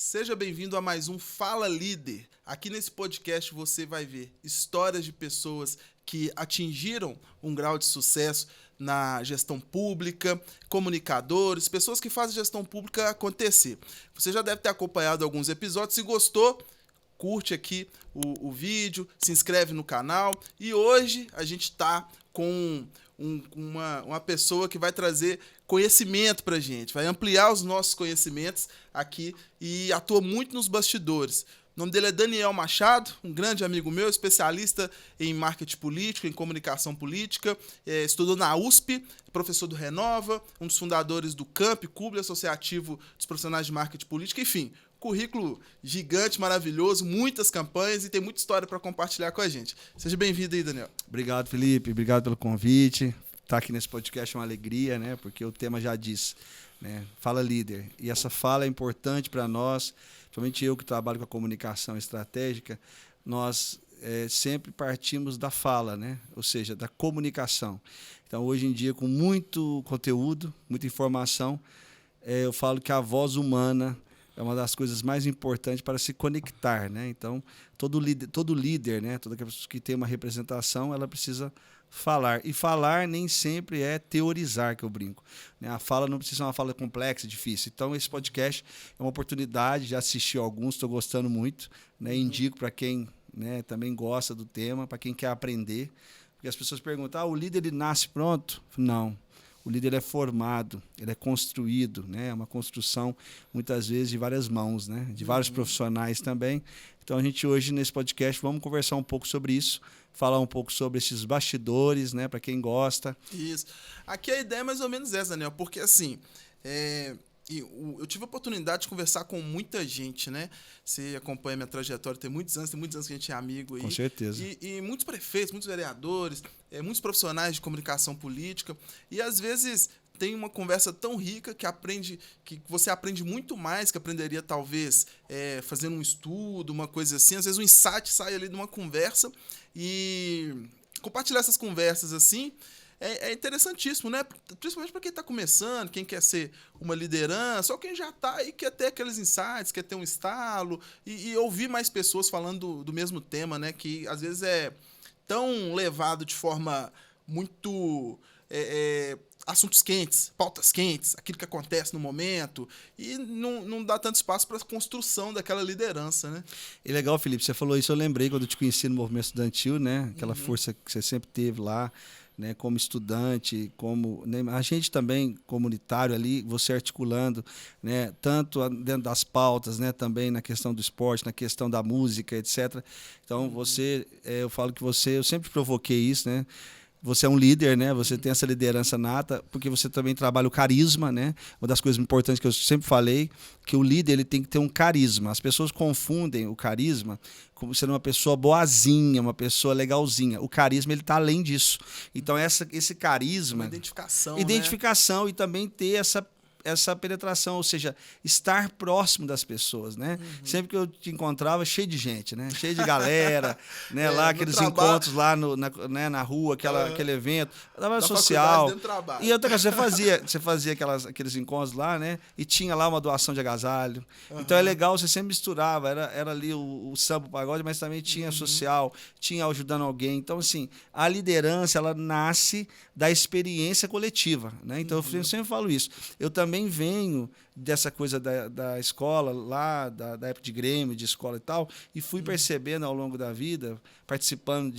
Seja bem-vindo a mais um Fala Líder. Aqui nesse podcast você vai ver histórias de pessoas que atingiram um grau de sucesso na gestão pública, comunicadores, pessoas que fazem gestão pública acontecer. Você já deve ter acompanhado alguns episódios. Se gostou, curte aqui o vídeo, se inscreve no canal. E hoje a gente está com uma pessoa que vai trazer conhecimento pra gente, vai ampliar os nossos conhecimentos aqui e atua muito nos bastidores. O nome dele é Daniel Machado, um grande amigo meu, especialista em marketing político, em comunicação política, estudou na USP, professor do Renova, um dos fundadores do CAMP, Clube Associativo dos Profissionais de Marketing Político, enfim, currículo gigante, maravilhoso, muitas campanhas e tem muita história para compartilhar com a gente. Seja bem-vindo aí, Daniel. Obrigado, Felipe. Obrigado pelo convite. Estar aqui nesse podcast é uma alegria, né? Porque o tema já diz, né? Fala líder. E essa fala é importante para nós, principalmente eu que trabalho com a comunicação estratégica, nós sempre partimos da fala, né? Ou seja, da comunicação. Então, hoje em dia, com muito conteúdo, muita informação, eu falo que a voz humana é uma das coisas mais importantes para se conectar, né? Então, todo líder, né? Toda pessoa que tem uma representação, ela precisa falar. E falar nem sempre é teorizar, que eu brinco, né? A fala não precisa ser uma fala complexa, difícil. Então, esse podcast é uma oportunidade de assistir alguns, estou gostando muito, né? Indico para quem, né, também gosta do tema, para quem quer aprender. Porque as pessoas perguntam, o líder ele nasce pronto? Não. O líder é formado, ele é construído, né? É uma construção, muitas vezes, de várias mãos, né? De vários profissionais também. Então, a gente hoje, nesse podcast, vamos conversar um pouco sobre isso, falar um pouco sobre esses bastidores, né? Para quem gosta. Isso. Aqui a ideia é mais ou menos essa, Daniel, porque assim, eu tive a oportunidade de conversar com muita gente, né? Você acompanha minha trajetória, tem muitos anos que a gente é amigo aí. Com certeza. E muitos prefeitos, muitos vereadores, muitos profissionais de comunicação política. E às vezes tem uma conversa tão rica que você aprende muito mais que aprenderia talvez fazendo um estudo, uma coisa assim. Às vezes um insight sai ali de uma conversa e compartilhar essas conversas assim é interessantíssimo, né? Principalmente para quem está começando, quem quer ser uma liderança, ou quem já está e quer ter aqueles insights, quer ter um estalo e ouvir mais pessoas falando do mesmo tema, né? Que às vezes é tão levado de forma muito assuntos quentes, pautas quentes, aquilo que acontece no momento, e não dá tanto espaço para a construção daquela liderança, né? E legal, Felipe, você falou isso, eu lembrei quando eu te conheci no movimento estudantil, né? Aquela força que você sempre teve lá, né, como estudante, como, né, a gente também comunitário ali, você articulando, né, tanto dentro das pautas, né, também na questão do esporte, na questão da música, etc. Então, você, eu falo que eu sempre provoquei isso, né? Você é um líder, né? Você tem essa liderança nata, porque você também trabalha o carisma, né? Uma das coisas importantes que eu sempre falei, que o líder ele tem que ter um carisma. As pessoas confundem o carisma como sendo uma pessoa boazinha, uma pessoa legalzinha. O carisma ele está além disso. Então esse carisma, uma identificação, né? E também ter essa penetração, ou seja, estar próximo das pessoas, né? Sempre que eu te encontrava, cheio de gente, né? Cheio de galera, né? Lá aqueles encontros lá na rua, aquele evento, trabalho social. E outra coisa, você fazia aqueles encontros lá, né? E tinha lá uma doação de agasalho. Então é legal, você sempre misturava, era ali o samba, o pagode, mas também tinha social, tinha ajudando alguém. Então, assim, a liderança, ela nasce da experiência coletiva, né? Então, eu sempre falo isso. Eu também venho dessa coisa da escola, lá, da época de Grêmio, de escola e tal, e fui percebendo ao longo da vida, participando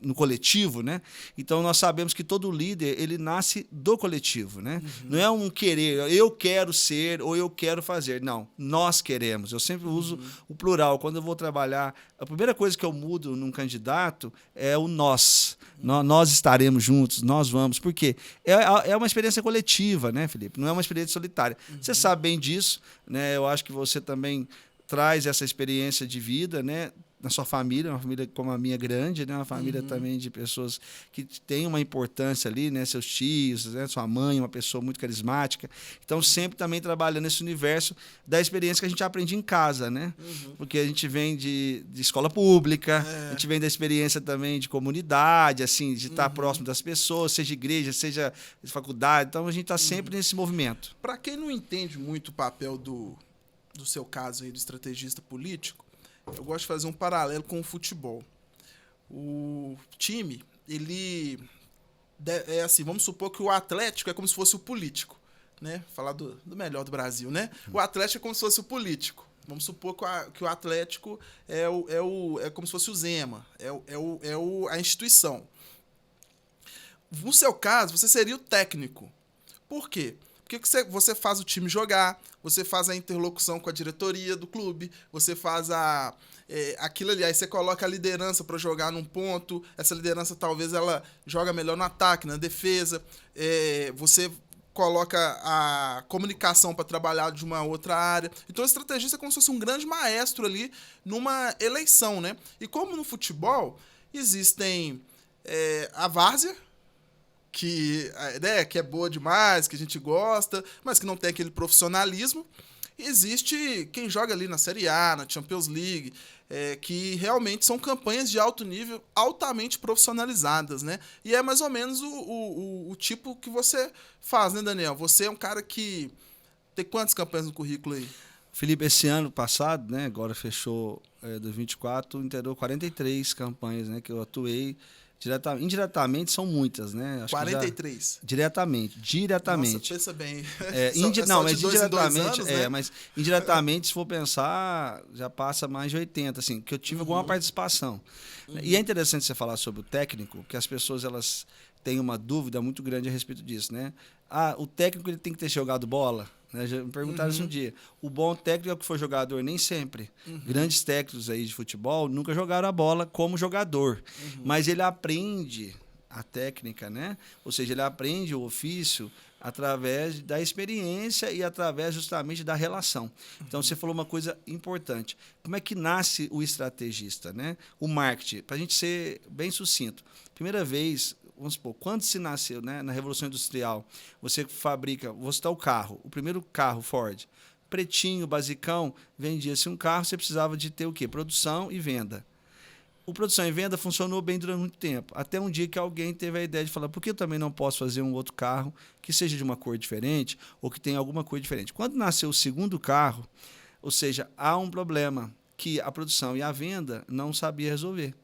no coletivo, né? Então, nós sabemos que todo líder, ele nasce do coletivo, né? Não é um querer, eu quero ser ou eu quero fazer. Não, nós queremos. Eu sempre uso o plural. Quando eu vou trabalhar, a primeira coisa que eu mudo num candidato é o nós. Nós estaremos juntos, nós vamos. Por quê? É uma experiência coletiva, né, Felipe? Não é uma experiência solitária. Você sabe bem disso, né? Eu acho que você também traz essa experiência de vida, né? Na sua família, uma família como a minha grande, né? Uma família também de pessoas que têm uma importância ali, né? Seus tios, né? Sua mãe, uma pessoa muito carismática. Então, sempre também trabalhando nesse universo da experiência que a gente aprende em casa, né? Porque a gente vem de escola pública, a gente vem da experiência também de comunidade, assim, de estar próximo das pessoas, seja igreja, seja faculdade. Então, a gente está sempre nesse movimento. Para quem não entende muito o papel do do seu caso aí do estrategista político, eu gosto de fazer um paralelo com o futebol. O time, ele é assim, vamos supor que o Atlético é como se fosse o político, né? Falar do melhor do Brasil, né? O Atlético é como se fosse o político. Vamos supor que o Atlético é como se fosse o Zema, a instituição. No seu caso, você seria o técnico. Por quê? Porque você faz o time jogar, você faz a interlocução com a diretoria do clube, você faz aquilo ali, aí você coloca a liderança para jogar num ponto, essa liderança talvez ela joga melhor no ataque, na defesa, você coloca a comunicação para trabalhar de uma outra área. Então o estrategista é como se fosse um grande maestro ali numa eleição, né? E como no futebol existem a várzea, que é boa demais, que a gente gosta, mas que não tem aquele profissionalismo. Existe quem joga ali na Série A, na Champions League, que realmente são campanhas de alto nível, altamente profissionalizadas, né? E é mais ou menos o tipo que você faz, né, Daniel? Você é um cara que tem quantas campanhas no currículo aí? Felipe, esse ano passado, né, agora fechou 2024, integrou 43 campanhas, né, que eu atuei. Indiretamente são muitas, né? Acho 43? Diretamente. Nossa, pensa bem. Mas indiretamente, anos, né? Mas indiretamente, se for pensar, já passa mais de 80, assim, que eu tive alguma participação. E é interessante você falar sobre o técnico, que as pessoas elas têm uma dúvida muito grande a respeito disso, né? O técnico ele tem que ter jogado bola. Já me perguntaram isso um dia. O bom técnico é o que foi jogador, nem sempre. Grandes técnicos aí de futebol nunca jogaram a bola como jogador. Mas ele aprende a técnica, né? Ou seja, ele aprende o ofício através da experiência e através justamente da relação. Então, você falou uma coisa importante. Como é que nasce o estrategista, né? O marketing, para a gente ser bem sucinto. Primeira vez, vamos supor, quando se nasceu, né, na Revolução Industrial, você fabrica, vou citar o carro, o primeiro carro Ford, pretinho, basicão, vendia-se um carro, você precisava de ter o quê? Produção e venda. O produção e venda funcionou bem durante muito tempo, até um dia que alguém teve a ideia de falar, por que eu também não posso fazer um outro carro que seja de uma cor diferente ou que tenha alguma cor diferente? Quando nasceu o segundo carro, ou seja, há um problema que a produção e a venda não sabia resolver.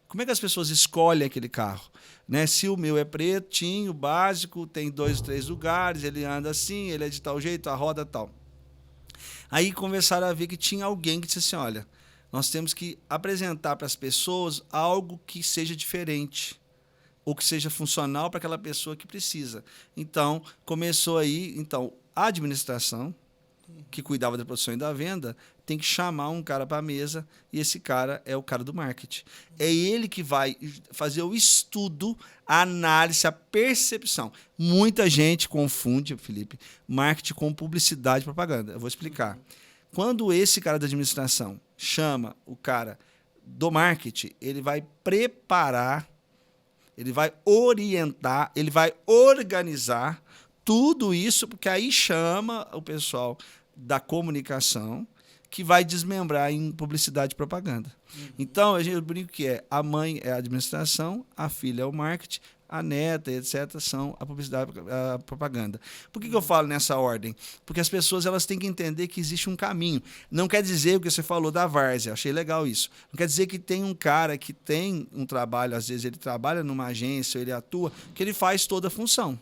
Como é que as pessoas escolhem aquele carro? Né? Se o meu é pretinho, básico, tem 2 ou 3 lugares, ele anda assim, ele é de tal jeito, a roda tal. Aí começaram a ver que tinha alguém que disse assim, olha, nós temos que apresentar para as pessoas algo que seja diferente ou que seja funcional para aquela pessoa que precisa. Então, começou aí, a administração, que cuidava da produção e da venda, tem que chamar um cara para a mesa e esse cara é o cara do marketing. É ele que vai fazer o estudo, a análise, a percepção. Muita gente confunde, Felipe, marketing com publicidade e propaganda. Eu vou explicar. Quando esse cara da administração chama o cara do marketing, ele vai preparar, ele vai orientar, ele vai organizar tudo isso, porque aí chama o pessoal da comunicação que vai desmembrar em publicidade e propaganda. Então, eu brinco que a mãe é a administração, a filha é o marketing, a neta, etc., são a publicidade e a propaganda. Por que eu falo nessa ordem? Porque as pessoas elas têm que entender que existe um caminho. Não quer dizer o que você falou da várzea, achei legal isso. Não quer dizer que tem um cara que tem um trabalho, às vezes ele trabalha numa agência, ele atua, que ele faz toda a função.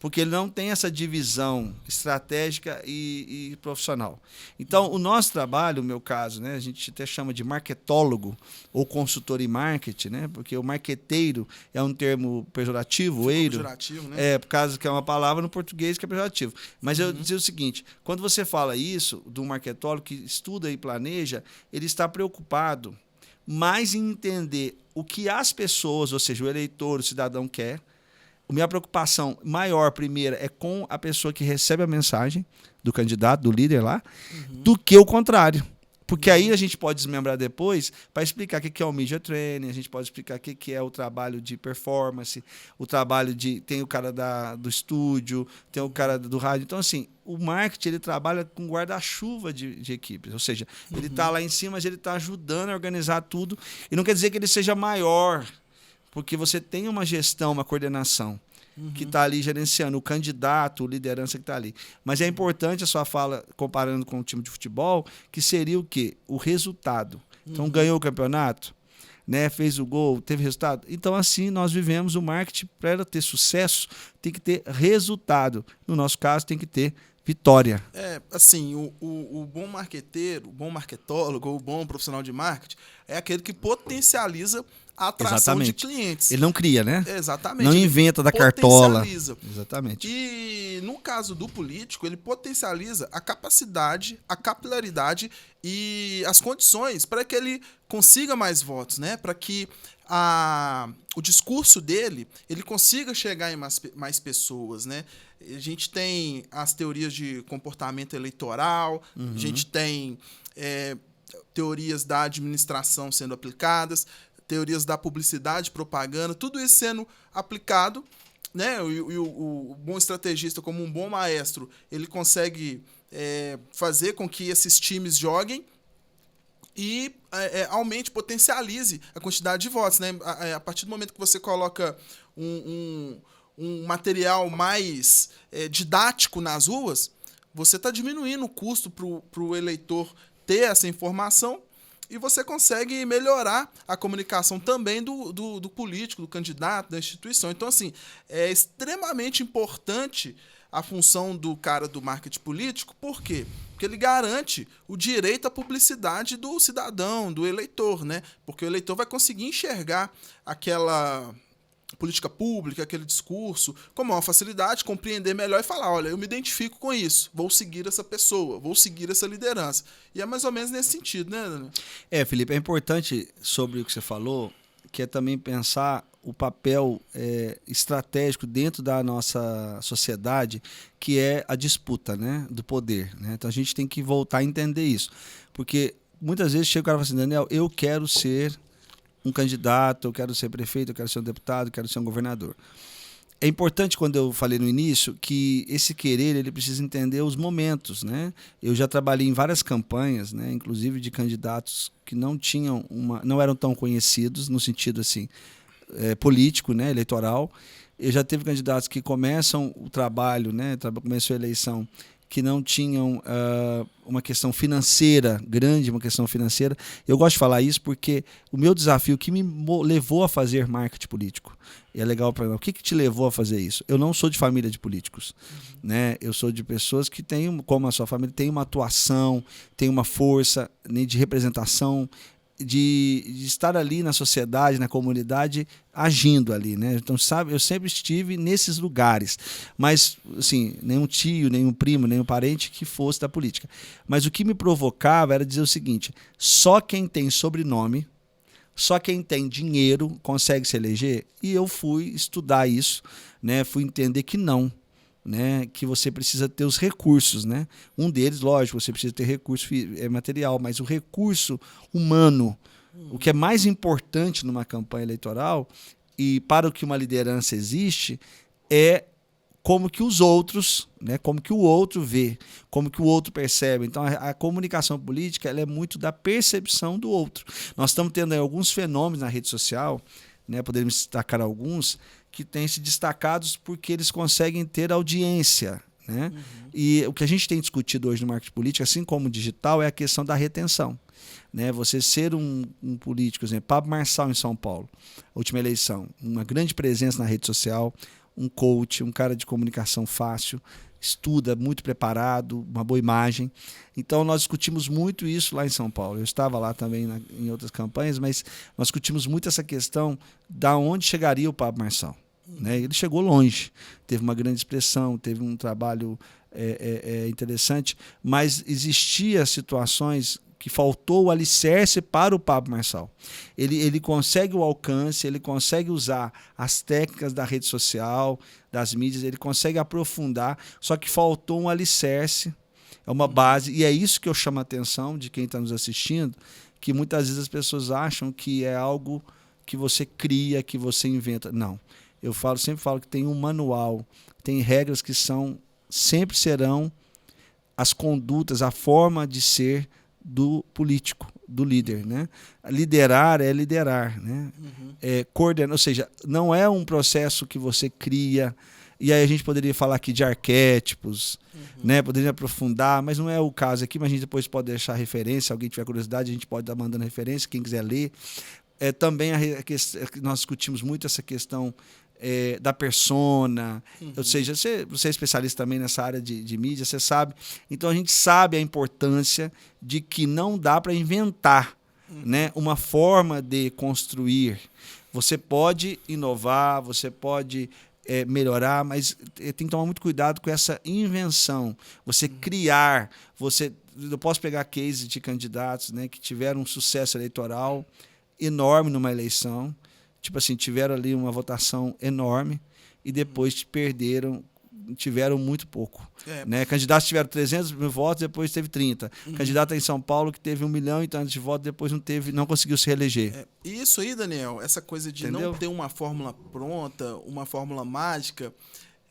Porque ele não tem essa divisão estratégica e profissional. Então, o nosso trabalho, o meu caso, né, a gente até chama de marketólogo ou consultor em marketing, né, porque o marqueteiro é um termo pejorativo, pejorativo, né? Por causa que é uma palavra no português que é pejorativo. Mas eu dizer o seguinte, quando você fala isso do marketólogo que estuda e planeja, ele está preocupado mais em entender o que as pessoas, ou seja, o eleitor, o cidadão quer. A minha preocupação maior, primeira, é com a pessoa que recebe a mensagem do candidato, do líder lá, do que o contrário. Porque aí a gente pode desmembrar depois para explicar o que é o media training, a gente pode explicar o que é o trabalho de performance, o trabalho de... Tem o cara do estúdio, tem o cara do rádio. Então, assim, o marketing ele trabalha com guarda-chuva de equipes. Ou seja, ele está lá em cima, mas ele está ajudando a organizar tudo. E não quer dizer que ele seja maior, porque você tem uma gestão, uma coordenação. que está ali gerenciando, o candidato, a liderança que está ali. Mas é importante a sua fala, comparando com o time de futebol, que seria o quê? O resultado. Então, ganhou o campeonato, né, fez o gol, teve resultado. Então, assim, nós vivemos o marketing. Para ela ter sucesso, tem que ter resultado. No nosso caso, tem que ter vitória. Assim, o bom marqueteiro, o bom marketólogo, o bom profissional de marketing é aquele que potencializa a atração de clientes. Ele não cria, né? Exatamente. Não inventa da cartola. Exatamente. E no caso do político, ele potencializa a capacidade, a capilaridade e as condições para que ele consiga mais votos, né? Para que o discurso dele ele consiga chegar em mais pessoas, né? A gente tem as teorias de comportamento eleitoral, a gente tem teorias da administração sendo aplicadas, teorias da publicidade, propaganda, tudo isso sendo aplicado, né? O bom estrategista, como um bom maestro, ele consegue fazer com que esses times joguem e aumente, potencialize a quantidade de votos, né? A partir do momento que você coloca um material mais didático nas ruas, você está diminuindo o custo para o eleitor ter essa informação e você consegue melhorar a comunicação também do político, do candidato, da instituição. Então, assim, é extremamente importante a função do cara do marketing político. Por quê? Porque ele garante o direito à publicidade do cidadão, do eleitor, né? Porque o eleitor vai conseguir enxergar aquela política pública, aquele discurso, com maior facilidade, compreender melhor e falar, olha, eu me identifico com isso, vou seguir essa pessoa, vou seguir essa liderança. E é mais ou menos nesse sentido, né, Daniel? Felipe, é importante sobre o que você falou, que é também pensar o papel estratégico dentro da nossa sociedade, que é a disputa, né, do poder, né? Então a gente tem que voltar a entender isso. Porque muitas vezes chega o cara e fala assim, Daniel, eu quero ser um candidato, eu quero ser prefeito, eu quero ser um deputado, eu quero ser um governador. É importante, quando eu falei no início, que esse querer ele precisa entender os momentos, né? Eu já trabalhei em várias campanhas, né? Inclusive de candidatos que não eram tão conhecidos no sentido assim político, né? Eleitoral. Eu já tive candidatos que começam o trabalho, né? Começou a eleição, que não tinham uma questão financeira grande, uma questão financeira. Eu gosto de falar isso porque o meu desafio, que me levou a fazer marketing político, e é legal para mim, o que te levou a fazer isso? Eu não sou de família de políticos, né? Eu sou de pessoas que têm, como a sua família, tem uma atuação, tem uma força, né, de representação, de estar ali na sociedade, na comunidade, agindo ali, né? Então, sabe, eu sempre estive nesses lugares, mas, assim, nenhum tio, nenhum primo, nenhum parente que fosse da política. Mas o que me provocava era dizer o seguinte, só quem tem sobrenome, só quem tem dinheiro consegue se eleger? E eu fui estudar isso, né? Fui entender que não, né, que você precisa ter os recursos, né? Um deles, lógico, você precisa ter recurso material, mas o recurso humano, o que é mais importante numa campanha eleitoral e para o que uma liderança existe, é como que os outros, né, como que o outro vê, como que o outro percebe. Então, a comunicação política ela é muito da percepção do outro. Nós estamos tendo aí alguns fenômenos na rede social, né, podemos destacar alguns, que têm se destacados porque eles conseguem ter audiência, né? E o que a gente tem discutido hoje no marketing político, assim como o digital, é a questão da retenção, né? Você ser um político, por exemplo, Pablo Marçal em São Paulo, última eleição, uma grande presença na rede social, um coach, um cara de comunicação fácil, estuda, muito preparado, uma boa imagem. Então, nós discutimos muito isso lá em São Paulo. Eu estava lá também em outras campanhas, mas nós discutimos muito essa questão da onde chegaria o Pablo Marçal, né? Ele chegou longe, teve uma grande expressão, teve um trabalho interessante, mas existia situações que faltou o alicerce para o Pablo Marçal. Ele consegue o alcance, ele consegue usar as técnicas da rede social, das mídias, ele consegue aprofundar, só que faltou um alicerce, é uma base, e é isso que eu chamo a atenção de quem está nos assistindo, que muitas vezes as pessoas acham que é algo que você cria, que você inventa. Não. Eu sempre falo que tem um manual, tem regras que sempre serão as condutas, a forma de ser do político, do líder, né? Liderar é liderar, né? Coordenar, ou seja, não é um processo que você cria, e aí a gente poderia falar aqui de arquétipos, né? Poderia aprofundar, mas não é o caso aqui, mas a gente depois pode deixar referência, se alguém tiver curiosidade, a gente pode estar mandando referência, quem quiser ler. Também nós discutimos muito essa questão da persona, ou seja, você é especialista também nessa área de mídia, você sabe. Então a gente sabe a importância de que não dá para inventar, né, uma forma de construir. Você pode inovar, você pode melhorar, mas tem que tomar muito cuidado com essa invenção. Você criar, eu posso pegar cases de candidatos, né, que tiveram um sucesso eleitoral enorme numa eleição, tipo assim, tiveram ali uma votação enorme e depois tiveram muito pouco. Né? Candidatos tiveram 300 mil votos, depois teve 30. Candidato em São Paulo que teve 1 milhão e tantos de votos, depois não conseguiu se reeleger. Isso aí, Daniel, essa coisa de não ter uma fórmula pronta, uma fórmula mágica.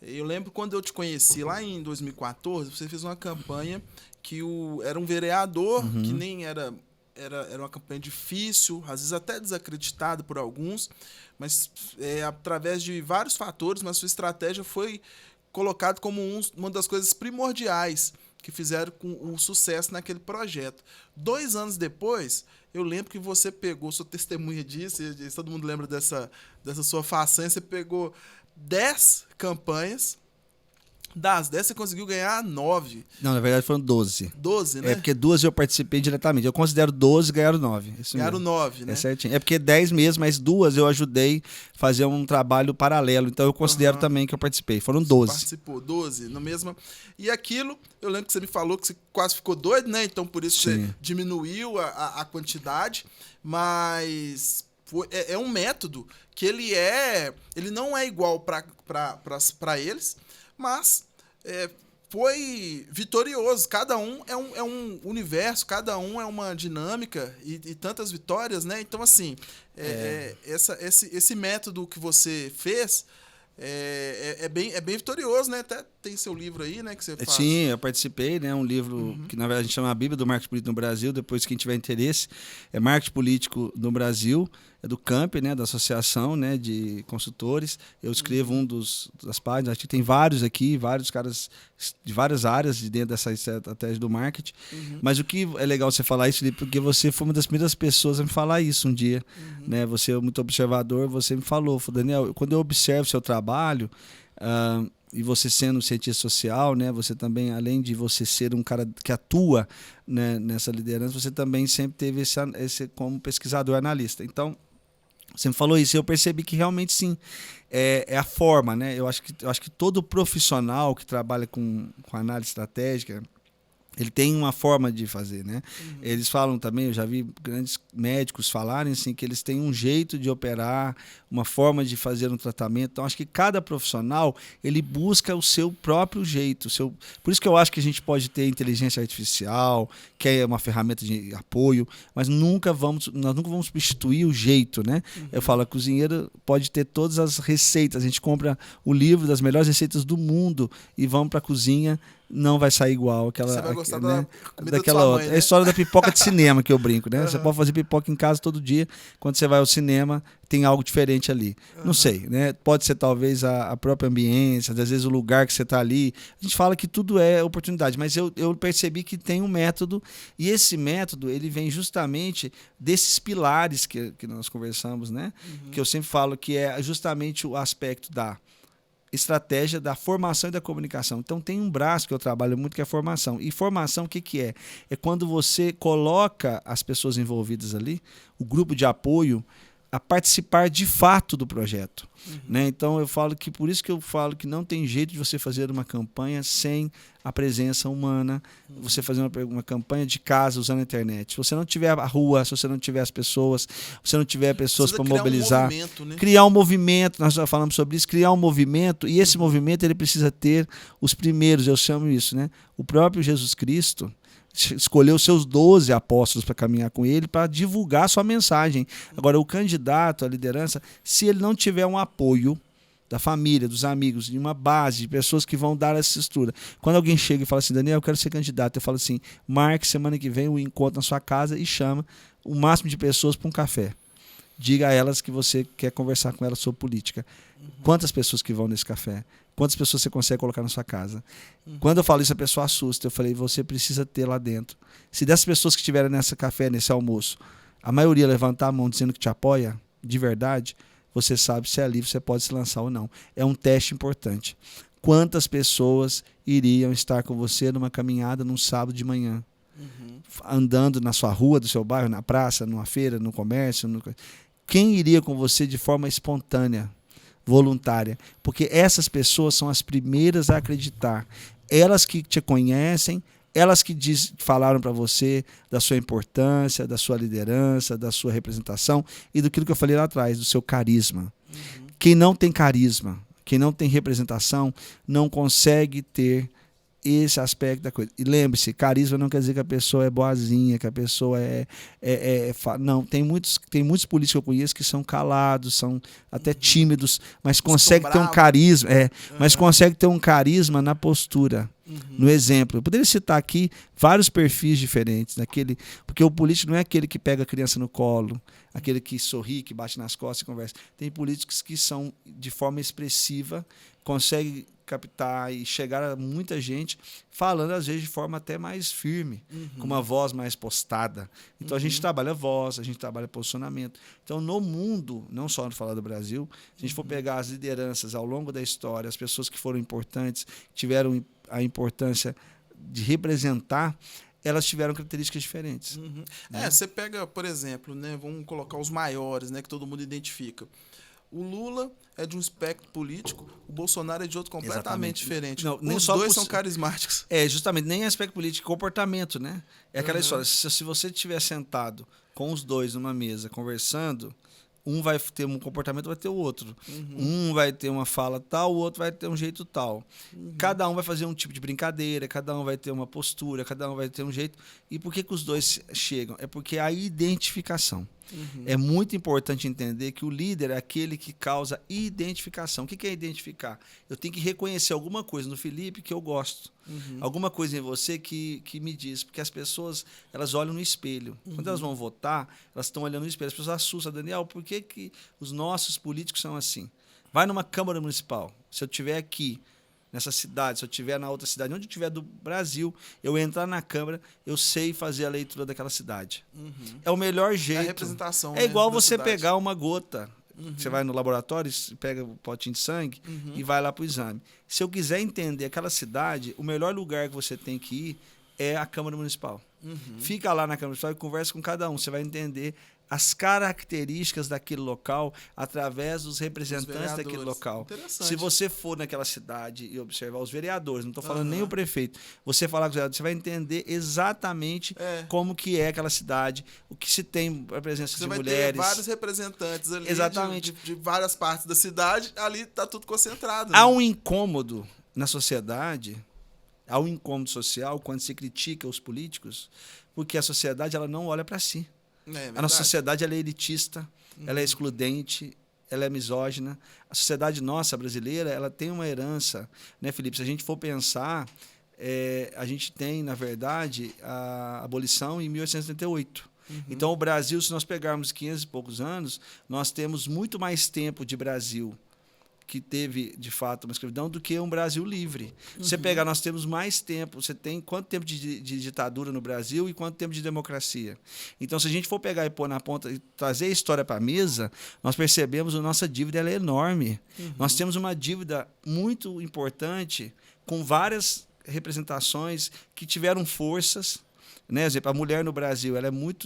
Eu lembro quando eu te conheci lá em 2014, você fez uma campanha que era um vereador, que nem era uma campanha difícil, às vezes até desacreditada por alguns, mas através de vários fatores, mas sua estratégia foi colocada como uma das coisas primordiais que fizeram com o sucesso naquele projeto. 2 anos depois, eu lembro que você pegou, sua testemunha disso, e todo mundo lembra dessa sua façanha, você pegou 10 campanhas. Das 10 você conseguiu ganhar 9. Não, na verdade foram 12. 12, né? Porque 2 eu participei diretamente. Eu considero 12 ganharam 9. Ganharam 9, né? É certinho. É porque 10 mesmo, mas 2 eu ajudei a fazer um trabalho paralelo. Então eu considero também que eu participei. Foram 12. Você participou, 12, na mesma. E aquilo, eu lembro que você me falou que você quase ficou doido, né? Então por isso você diminuiu a quantidade. Mas é um método que ele não é igual para eles, mas foi vitorioso. Cada um é um universo, cada um é uma dinâmica e tantas vitórias, né? Então, assim, esse método que você fez é bem vitorioso, né? Até tem seu livro aí, né? Que você faz. Sim, eu participei, né? Um livro que, na verdade, a gente chama a Bíblia do Marketing Político no Brasil. Depois, quem tiver interesse, é Marketing Político no Brasil. É do CAMP, né, da Associação, né, de Consultores. Eu escrevo das páginas. Acho que tem vários aqui, vários caras de várias áreas de dentro dessa estratégia do marketing. Mas o que é legal você falar isso, Felipe, porque você foi uma das primeiras pessoas a me falar isso um dia. Né? Você é muito observador, você me falou, Daniel, quando eu observo seu trabalho, e você sendo um cientista social, né, você também, além de você ser um cara que atua, né, nessa liderança, você também sempre teve esse como pesquisador analista. Então, você me falou isso, eu percebi que realmente sim, é a forma, né? Eu acho que todo profissional que trabalha com análise estratégica, ele tem uma forma de fazer, né? Eles falam também, eu já vi grandes médicos falarem assim, que eles têm um jeito de operar, uma forma de fazer um tratamento. Então, acho que cada profissional, ele busca o seu próprio jeito. Por isso que eu acho que a gente pode ter inteligência artificial, que é uma ferramenta de apoio, mas nós nunca vamos substituir o jeito, né? Eu falo, a cozinheira pode ter todas as receitas. A gente compra o livro das melhores receitas do mundo e vamos para a cozinha, não vai sair igual aquela. Você vai gostar daquela outra. Né? É a história da pipoca de cinema que eu brinco, né? Você pode fazer pipoca em casa todo dia. Quando você vai ao cinema, tem algo diferente ali. Não sei, né? Pode ser talvez a própria ambiência, às vezes o lugar que você está ali. A gente fala que tudo é oportunidade, mas eu percebi que tem um método, e esse método ele vem justamente desses pilares que nós conversamos, né? Que eu sempre falo que é justamente o aspecto da estratégia, da formação e da comunicação. Então tem um braço que eu trabalho muito que é formação. E formação o que é? É quando você coloca as pessoas envolvidas ali, o grupo de apoio, a participar de fato do projeto. Né? Então por isso que eu falo que não tem jeito de você fazer uma campanha sem a presença humana, você fazer uma campanha de casa usando a internet. Se você não tiver a rua, se você não tiver as pessoas, se você não tiver pessoas para mobilizar, criar um movimento, nós já falamos sobre isso, criar um movimento, e esse movimento ele precisa ter os primeiros, eu chamo isso, né? O próprio Jesus Cristo escolheu seus 12 apóstolos para caminhar com ele, para divulgar sua mensagem. Agora, o candidato à liderança, se ele não tiver um apoio, da família, dos amigos, de uma base, de pessoas que vão dar essa estrutura. Quando alguém chega e fala assim, Daniel, eu quero ser candidato, eu falo assim, marque semana que vem um encontro na sua casa e chama o máximo de pessoas para um café. Diga a elas que você quer conversar com elas sobre política. Quantas pessoas que vão nesse café? Quantas pessoas você consegue colocar na sua casa? Quando eu falo isso, a pessoa assusta. Eu falei, você precisa ter lá dentro. Se dessas pessoas que estiverem nesse café, nesse almoço, a maioria levantar a mão dizendo que te apoia, de verdade, você sabe se é livre, você pode se lançar ou não. É um teste importante. Quantas pessoas iriam estar com você numa caminhada num sábado de manhã? Andando na sua rua, do seu bairro, na praça, numa feira, no comércio? Quem iria com você de forma espontânea, voluntária? Porque essas pessoas são as primeiras a acreditar. Elas que te conhecem, elas que falaram para você da sua importância, da sua liderança, da sua representação e do que eu falei lá atrás, do seu carisma. Quem não tem carisma, quem não tem representação, não consegue ter esse aspecto da coisa. E lembre-se, carisma não quer dizer que a pessoa é boazinha, que a pessoa não, tem muitos políticos que eu conheço que são calados, são até tímidos, mas conseguem ter um carisma, mas conseguem ter um carisma na postura, no exemplo. Eu poderia citar aqui vários perfis diferentes, porque o político não é aquele que pega a criança no colo, aquele que sorri, que bate nas costas e conversa. Tem políticos que são, de forma expressiva, conseguem captar e chegar a muita gente falando, às vezes, de forma até mais firme, com uma voz mais postada. Então, a gente trabalha voz, a gente trabalha posicionamento. Então, no mundo, não só no falar do Brasil, se a gente for pegar as lideranças ao longo da história, as pessoas que foram importantes, tiveram a importância de representar, elas tiveram características diferentes. Né? Você pega, por exemplo, né, vamos colocar os maiores, né, que todo mundo identifica. O Lula é de um espectro político, o Bolsonaro é de outro completamente diferente. Não, os dois são carismáticos. Justamente, nem aspecto político, comportamento, né? É aquela história, se você estiver sentado com os dois numa mesa, conversando, um vai ter um comportamento, vai ter o outro. Um vai ter uma fala tal, o outro vai ter um jeito tal. Cada um vai fazer um tipo de brincadeira, cada um vai ter uma postura, cada um vai ter um jeito. E por que os dois chegam? É porque a identificação. É muito importante entender que o líder é aquele que causa identificação. O que é identificar? Eu tenho que reconhecer alguma coisa no Felipe que eu gosto. Alguma coisa em você que me diz. Porque as pessoas, elas olham no espelho. Quando elas vão votar, elas estão olhando no espelho. As pessoas assustam. Daniel, por que os nossos políticos são assim? Vai numa Câmara Municipal. Se eu estiver aqui, nessa cidade, se eu estiver na outra cidade, onde eu estiver do Brasil, eu entrar na Câmara, eu sei fazer a leitura daquela cidade. É o melhor jeito. É a representação. É igual você pegar uma gota. Você vai no laboratório, pega o potinho de sangue e vai lá para o exame. Se eu quiser entender aquela cidade, o melhor lugar que você tem que ir é a Câmara Municipal. Fica lá na Câmara Municipal e conversa com cada um. Você vai entender as características daquele local através dos representantes daquele local. Se você for naquela cidade e observar os vereadores, não estou falando nem o prefeito, você falar com os vereadores, você vai entender exatamente como que é aquela cidade, o que se tem a presença de mulheres. Você vai ter vários representantes ali de várias partes da cidade, ali está tudo concentrado. Há um incômodo na sociedade, há um incômodo social quando se critica os políticos, porque a sociedade ela não olha para si. A nossa sociedade ela é elitista, ela é excludente, ela é misógina. A sociedade nossa brasileira ela tem uma herança, né, Felipe? Se a gente for pensar, a gente tem, na verdade, a abolição em 1878. Então, o Brasil, se nós pegarmos 500 e poucos anos, nós temos muito mais tempo de Brasil que teve, de fato, uma escravidão, do que um Brasil livre. Você pegar, nós temos mais tempo. Você tem quanto tempo de ditadura no Brasil e quanto tempo de democracia? Então, se a gente for pegar e pôr na ponta e trazer a história para a mesa, nós percebemos que a nossa dívida ela é enorme. Nós temos uma dívida muito importante com várias representações que tiveram forças. Né? Exemplo, a mulher no Brasil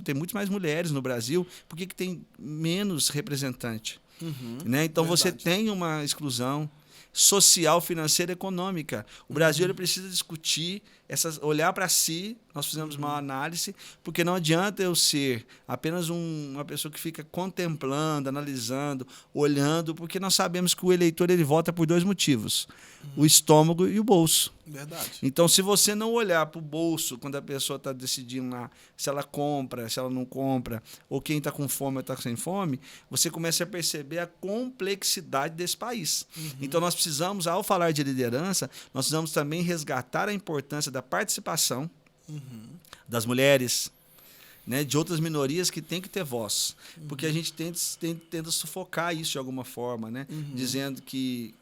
tem muito mais mulheres no Brasil, por que tem menos representante? Né? Então, você tem uma exclusão social, financeira e econômica. O Brasil ele precisa discutir olhar para si, nós fizemos uma análise, porque não adianta eu ser apenas uma pessoa que fica contemplando, analisando, olhando, porque nós sabemos que o eleitor ele vota por 2 motivos, o estômago e o bolso. Verdade. Então, se você não olhar para o bolso quando a pessoa está decidindo lá se ela compra, se ela não compra, ou quem está com fome ou está sem fome, você começa a perceber a complexidade desse país. Então, nós precisamos, ao falar de liderança, nós precisamos também resgatar a importância da participação das mulheres, né, de outras minorias que têm que ter voz. Porque a gente tenta sufocar isso de alguma forma, né, dizendo que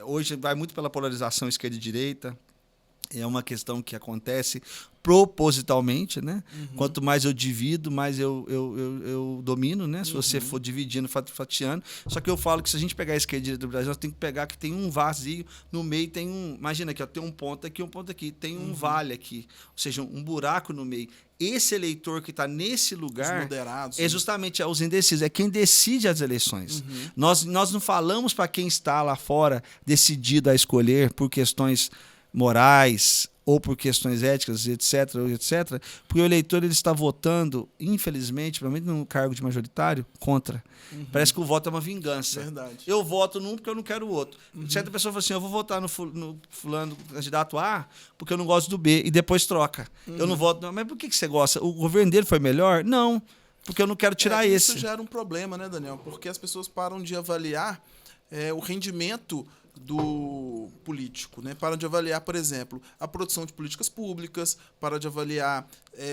hoje vai muito pela polarização esquerda e direita. É uma questão que acontece propositalmente, né? Quanto mais eu divido, mais eu domino, né? Se você for dividindo, fatiando. Só que eu falo que se a gente pegar a esquerda e a direita do Brasil, nós temos que pegar que tem um vazio, no meio tem um... Imagina aqui, ó, tem um ponto aqui, tem um vale aqui. Ou seja, um buraco no meio. Esse eleitor que está nesse lugar os moderados, é justamente os indecisos, é quem decide as eleições. Nós não falamos para quem está lá fora decidido a escolher por questões morais ou por questões éticas, etc., porque o eleitor ele está votando, infelizmente, principalmente no cargo de majoritário, contra. Parece que o voto é uma vingança. Verdade. Eu voto num porque eu não quero o outro. Certa pessoa fala assim, eu vou votar no fulano, candidato A, porque eu não gosto do B, e depois troca. Eu não voto... Não. Mas por que você gosta? O governo dele foi melhor? Não, porque eu não quero tirar esse. Isso gera um problema, né, Daniel? Porque as pessoas param de avaliar o rendimento do político, né? Para de avaliar, por exemplo, a produção de políticas públicas, para de avaliar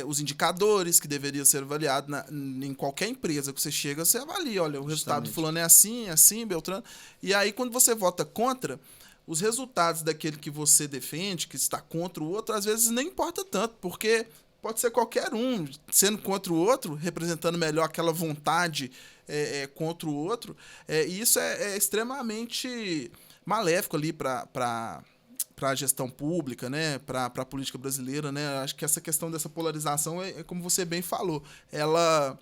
os indicadores que deveriam ser avaliados em qualquer empresa que você chega, você avalia, olha, o resultado do fulano é assim, Beltrano. E aí, quando você vota contra, os resultados daquele que você defende, que está contra o outro, às vezes nem importa tanto, porque pode ser qualquer um, sendo contra o outro, representando melhor aquela vontade contra o outro. E isso é extremamente maléfico ali para a gestão pública, né, para a política brasileira, né? Acho que essa questão dessa polarização como você bem falou, ela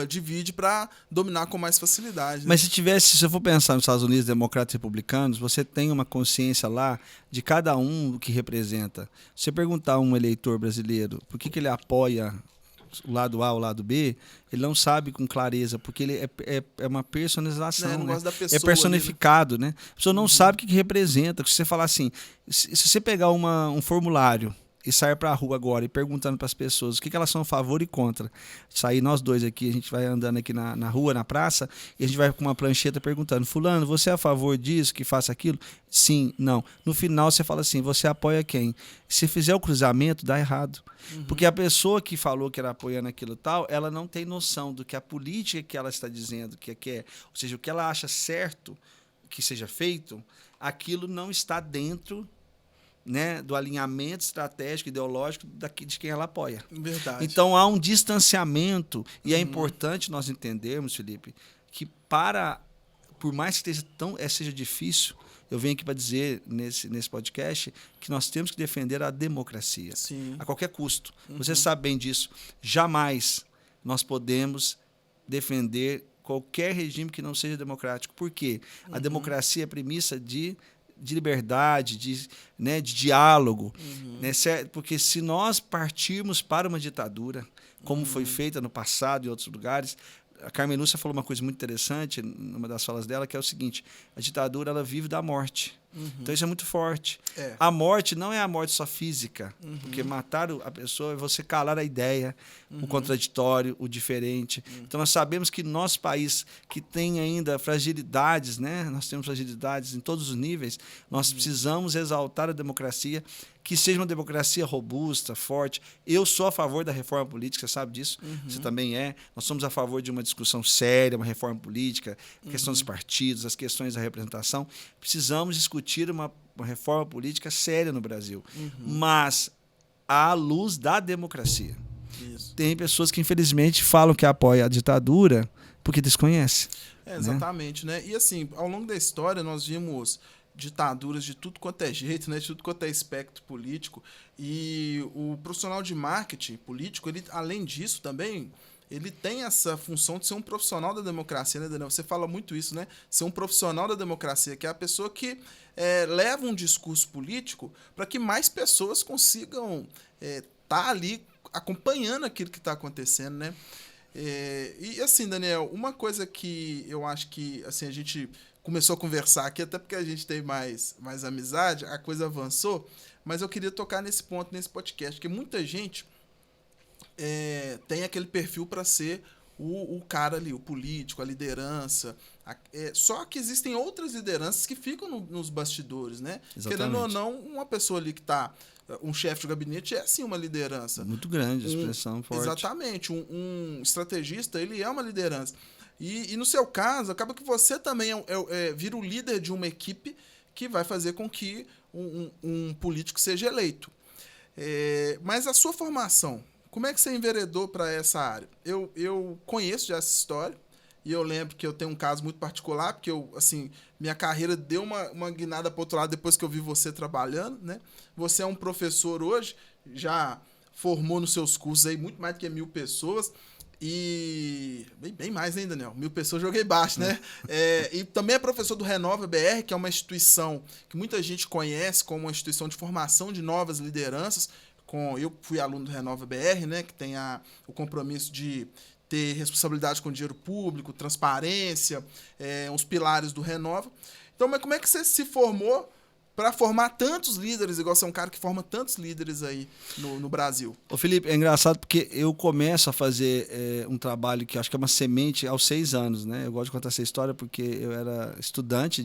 divide para dominar com mais facilidade. Né? Mas se eu for pensar nos Estados Unidos, democratas e republicanos, você tem uma consciência lá de cada um que representa. Se você perguntar a um eleitor brasileiro por que ele apoia o lado A ou o lado B, ele não sabe com clareza, porque ele é uma personalização, não né? gosta da pessoa, é personificado, ali, né? A pessoa não sabe o que representa. Se você falar assim, se você pegar um formulário e sair para a rua agora e perguntando para as pessoas o que elas são a favor e contra. Sair nós dois aqui, a gente vai andando aqui na rua, na praça, e a gente vai com uma plancheta perguntando, fulano, você é a favor disso, que faça aquilo? Sim, não. No final você fala assim, você apoia quem? Se fizer o cruzamento, dá errado. Porque a pessoa que falou que era apoiando aquilo tal, ela não tem noção do que a política que ela está dizendo que quer, ou seja, o que ela acha certo que seja feito, aquilo não está dentro, né, do alinhamento estratégico, ideológico de quem ela apoia. Verdade. Então há um distanciamento e é importante nós entendermos, Felipe, que por mais que seja difícil, eu venho aqui para dizer nesse podcast que nós temos que defender a democracia. Sim. A qualquer custo. Você sabe bem disso. Jamais nós podemos defender qualquer regime que não seja democrático. Por quê? A democracia é a premissa de liberdade, de diálogo. Né? Porque se nós partirmos para uma ditadura, como foi feita no passado em outros lugares, a Carmen Lúcia falou uma coisa muito interessante numa das falas dela, que é o seguinte, a ditadura ela vive da morte. Então isso é muito forte. A morte não é a morte só física, porque matar a pessoa é você calar a ideia, o contraditório, o diferente. Então nós sabemos que nosso país, que tem ainda fragilidades, né? Nós temos fragilidades em todos os níveis, nós precisamos exaltar a democracia, que seja uma democracia robusta, forte. Eu sou a favor da reforma política, você sabe disso? Você também é. Nós somos a favor de uma discussão séria, uma reforma política, a questão dos partidos, as questões da representação. Precisamos discutir uma reforma política séria no Brasil, mas à luz da democracia. Isso. Tem pessoas que, infelizmente, falam que apoiam a ditadura porque desconhecem. Exatamente, né? E assim, ao longo da história, nós vimos ditaduras de tudo quanto é jeito, né? De tudo quanto é espectro político. E o profissional de marketing político, ele, além disso, também ele tem essa função de ser um profissional da democracia, né, Daniel? Você fala muito isso, né? Ser um profissional da democracia, que é a pessoa que leva um discurso político para que mais pessoas consigam estar ali acompanhando aquilo que está acontecendo, né? E assim, Daniel, uma coisa que eu acho que assim, a gente começou a conversar aqui, até porque a gente tem mais amizade, a coisa avançou, mas eu queria tocar nesse ponto, nesse podcast, porque muita gente tem aquele perfil para ser o cara ali, o político, a liderança. Só que existem outras lideranças que ficam nos bastidores, né? Exatamente. Querendo ou não, uma pessoa ali que está... Um chefe de gabinete é, sim, uma liderança. Muito grande, expressão forte. Exatamente. Um estrategista, ele é uma liderança. E no seu caso, acaba que você também vira o líder de uma equipe que vai fazer com que um político seja eleito. Mas a sua formação, como é que você enveredou para essa área? Eu conheço já essa história e eu lembro que eu tenho um caso muito particular, porque minha carreira deu uma guinada para o outro lado depois que eu vi você trabalhando, né? Você é um professor hoje, já formou nos seus cursos aí muito mais do que 1.000 pessoas e... Bem mais, hein, Daniel? 1.000 pessoas eu joguei baixo, né? E também é professor do Renova BR, que é uma instituição que muita gente conhece como uma instituição de formação de novas lideranças. Eu fui aluno do Renova BR, né, que tem o compromisso de ter responsabilidade com o dinheiro público, transparência, os pilares do Renova. Então, mas como é que você se formou para formar tantos líderes, igual você é um cara que forma tantos líderes aí no Brasil? Ô Felipe, é engraçado porque eu começo a fazer um trabalho que acho que é uma semente aos 6 anos, né? Eu gosto de contar essa história porque eu era estudante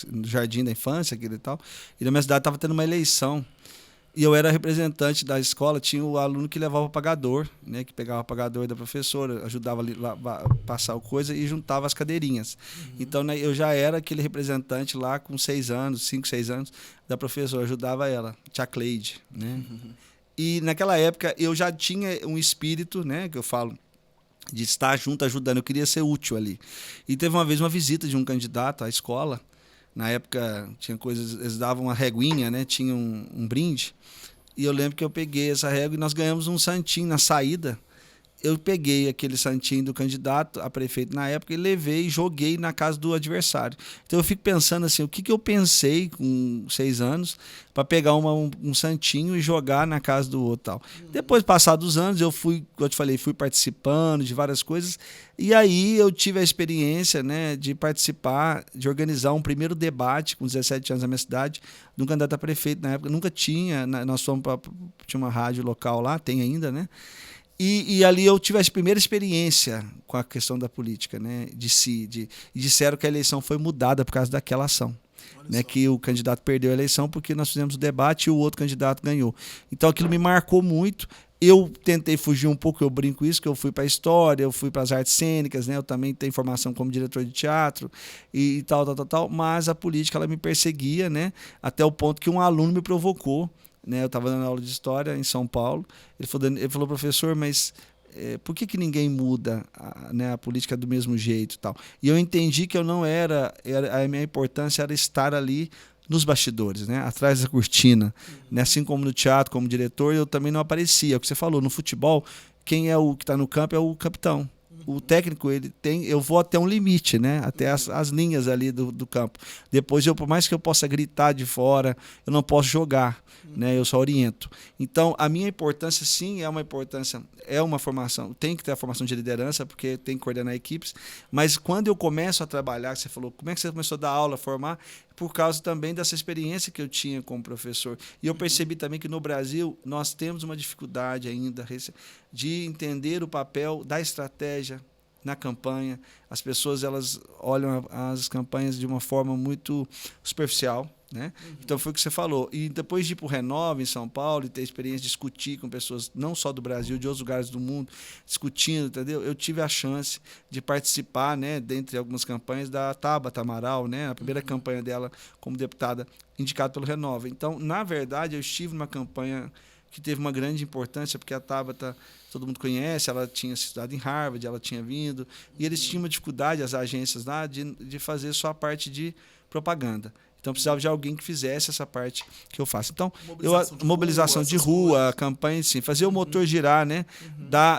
no jardim da infância, aquilo e tal, e na minha cidade estava tendo uma eleição. E eu era representante da escola, tinha o aluno que levava o pagador, né, que pegava o pagador da professora, ajudava a passar a coisa e juntava as cadeirinhas. Então, né, eu já era aquele representante lá com 6 anos, 5, 6 anos, da professora, ajudava ela, tia Cleide, né? E naquela época eu já tinha um espírito, né, que eu falo, de estar junto, ajudando, eu queria ser útil ali. E teve uma vez uma visita de um candidato à escola. Na época tinha coisas, eles davam uma reguinha, né? Tinha um brinde. E eu lembro que eu peguei essa régua e nós ganhamos um santinho na saída. Eu peguei aquele santinho do candidato a prefeito na época e levei e joguei na casa do adversário. Então eu fico pensando assim, o que eu pensei com 6 anos para pegar um santinho e jogar na casa do outro tal. Depois, passados os anos, eu fui, como eu te falei, fui participando de várias coisas e aí eu tive a experiência, né, de participar, de organizar um primeiro debate com 17 anos na minha cidade, de um candidato a prefeito na época. Nunca tinha, nós fomos tinha uma rádio local lá, tem ainda, né? E ali eu tive a primeira experiência com a questão da política, né? E disseram que a eleição foi mudada por causa daquela ação. Né? Que o candidato perdeu a eleição porque nós fizemos o debate e o outro candidato ganhou. Então aquilo me marcou muito. Eu tentei fugir um pouco, eu brinco isso, que eu fui para a história, eu fui para as artes cênicas, né? Eu também tenho formação como diretor de teatro e tal, mas a política ela me perseguia, né? Até o ponto que um aluno me provocou. Né, eu estava dando aula de história em São Paulo. Ele falou, professor, mas por que ninguém muda a política do mesmo jeito e tal? E eu entendi que eu não a minha importância era estar ali nos bastidores, né, atrás da cortina. Né, assim como no teatro, como diretor, eu também não aparecia. É o que você falou, no futebol, quem é o que está no campo é o capitão. O técnico, eu vou até um limite, né? Até as linhas ali do campo. Depois, por mais que eu possa gritar de fora, eu não posso jogar, né? Eu só oriento. Então, a minha importância, sim, é uma formação. Tem que ter a formação de liderança, porque tem que coordenar equipes. Mas quando eu começo a trabalhar, você falou, como é que você começou a dar aula, a formar? Por causa também dessa experiência que eu tinha como professor. E eu percebi também que no Brasil nós temos uma dificuldade ainda de entender o papel da estratégia na campanha. As pessoas elas olham as campanhas de uma forma muito superficial. Né? Então foi o que você falou. E depois de ir para o Renova em São Paulo e ter experiência de discutir com pessoas não só do Brasil, de outros lugares do mundo, discutindo, entendeu? Eu tive a chance de participar, né, dentre algumas campanhas da Tabata Amaral, né, a primeira campanha dela como deputada indicada pelo Renova. Então, na verdade, eu estive numa campanha que teve uma grande importância, porque a Tabata, todo mundo conhece, ela tinha estudado em Harvard, ela tinha vindo, e eles tinham uma dificuldade, as agências lá, de fazer só a parte de propaganda. Então, precisava de alguém que fizesse essa parte que eu faço. Então, Mobilização de rua, campanha, sim, fazer o motor girar, né?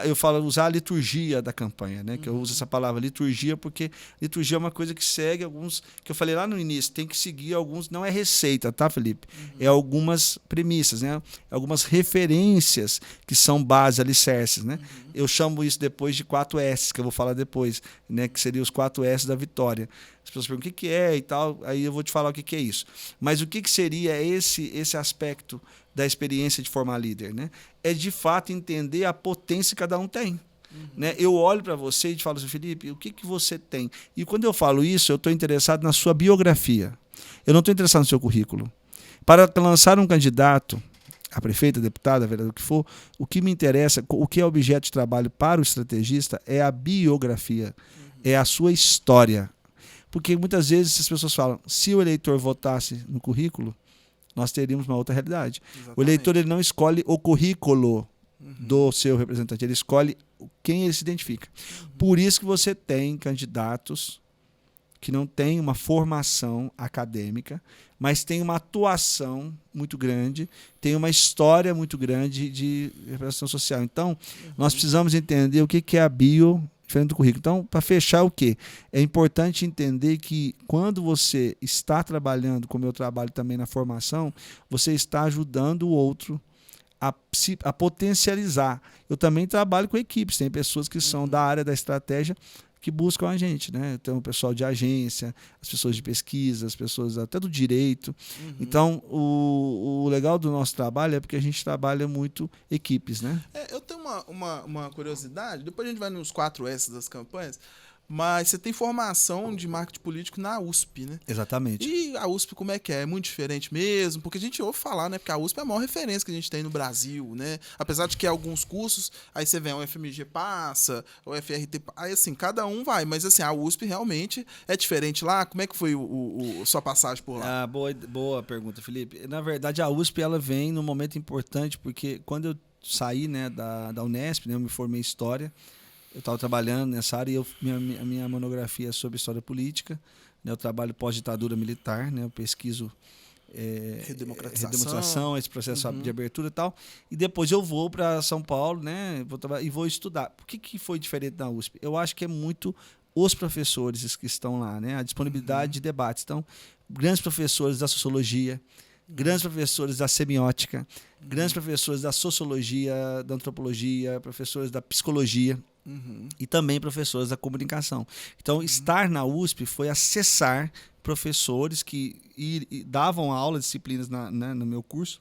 Eu falo, usar a liturgia da campanha, né? Que eu uso essa palavra liturgia, porque liturgia é uma coisa que segue alguns, que eu falei lá no início, tem que seguir alguns, não é receita, tá, Felipe? É algumas premissas, né? Algumas referências que são base, alicerces, né? Eu chamo isso depois de 4 S, que eu vou falar depois, né? Que seriam os 4 S da vitória. As pessoas perguntam o que é e tal, aí eu vou te falar o que é isso. Mas o que seria esse aspecto da experiência de formar líder, né? É de fato entender a potência que cada um tem. Né? Eu olho para você e te falo assim, Felipe, o que você tem? E quando eu falo isso, eu estou interessado na sua biografia. Eu não estou interessado no seu currículo. Para lançar um candidato a prefeita, a deputada, a vereador, o que for, o que me interessa, o que é objeto de trabalho para o estrategista é a biografia, é a sua história. Porque muitas vezes as pessoas falam, se o eleitor votasse no currículo, nós teríamos uma outra realidade. Exatamente. O eleitor ele não escolhe o currículo do seu representante, ele escolhe quem ele se identifica. Por isso que você tem candidatos que não têm uma formação acadêmica, mas têm uma atuação muito grande, têm uma história muito grande de representação social. Então, nós precisamos entender o que é a bio diferente do currículo. Então, para fechar o quê? É importante entender que quando você está trabalhando, como eu trabalho também na formação, você está ajudando o outro a potencializar. Eu também trabalho com equipes, tem pessoas que são da área da estratégia que buscam a gente, né? Então, o pessoal de agência, as pessoas de pesquisa, as pessoas até do direito. Então, o legal do nosso trabalho é porque a gente trabalha muito equipes, né? Eu tenho uma curiosidade, depois a gente vai nos 4 S das campanhas, mas você tem formação de marketing político na USP, né? Exatamente. E a USP como é que é? É muito diferente mesmo? Porque a gente ouve falar, né? Porque a USP é a maior referência que a gente tem no Brasil, né? Apesar de que alguns cursos, aí você vê, o FMG passa, o FRT, aí assim, cada um vai, mas assim, a USP realmente é diferente lá. Como é que foi sua passagem por lá? Boa pergunta, Felipe. Na verdade, a USP ela vem num momento importante, porque quando eu saí, né, da Unesp, né, eu me formei em História, eu estava trabalhando nessa área e a minha monografia é sobre história política, né, eu trabalho pós-ditadura militar, né, eu pesquiso redemocratização, esse processo de abertura e tal, e depois eu vou para São Paulo, né, e vou estudar. Por que foi diferente da USP? Eu acho que é muito os professores que estão lá, né, a disponibilidade de debates. Então, grandes professores da sociologia, grandes professores da semiótica, grandes professores da sociologia, da antropologia, professores da psicologia e também professores da comunicação. Então, estar na USP foi acessar professores que davam aula, disciplinas no meu curso,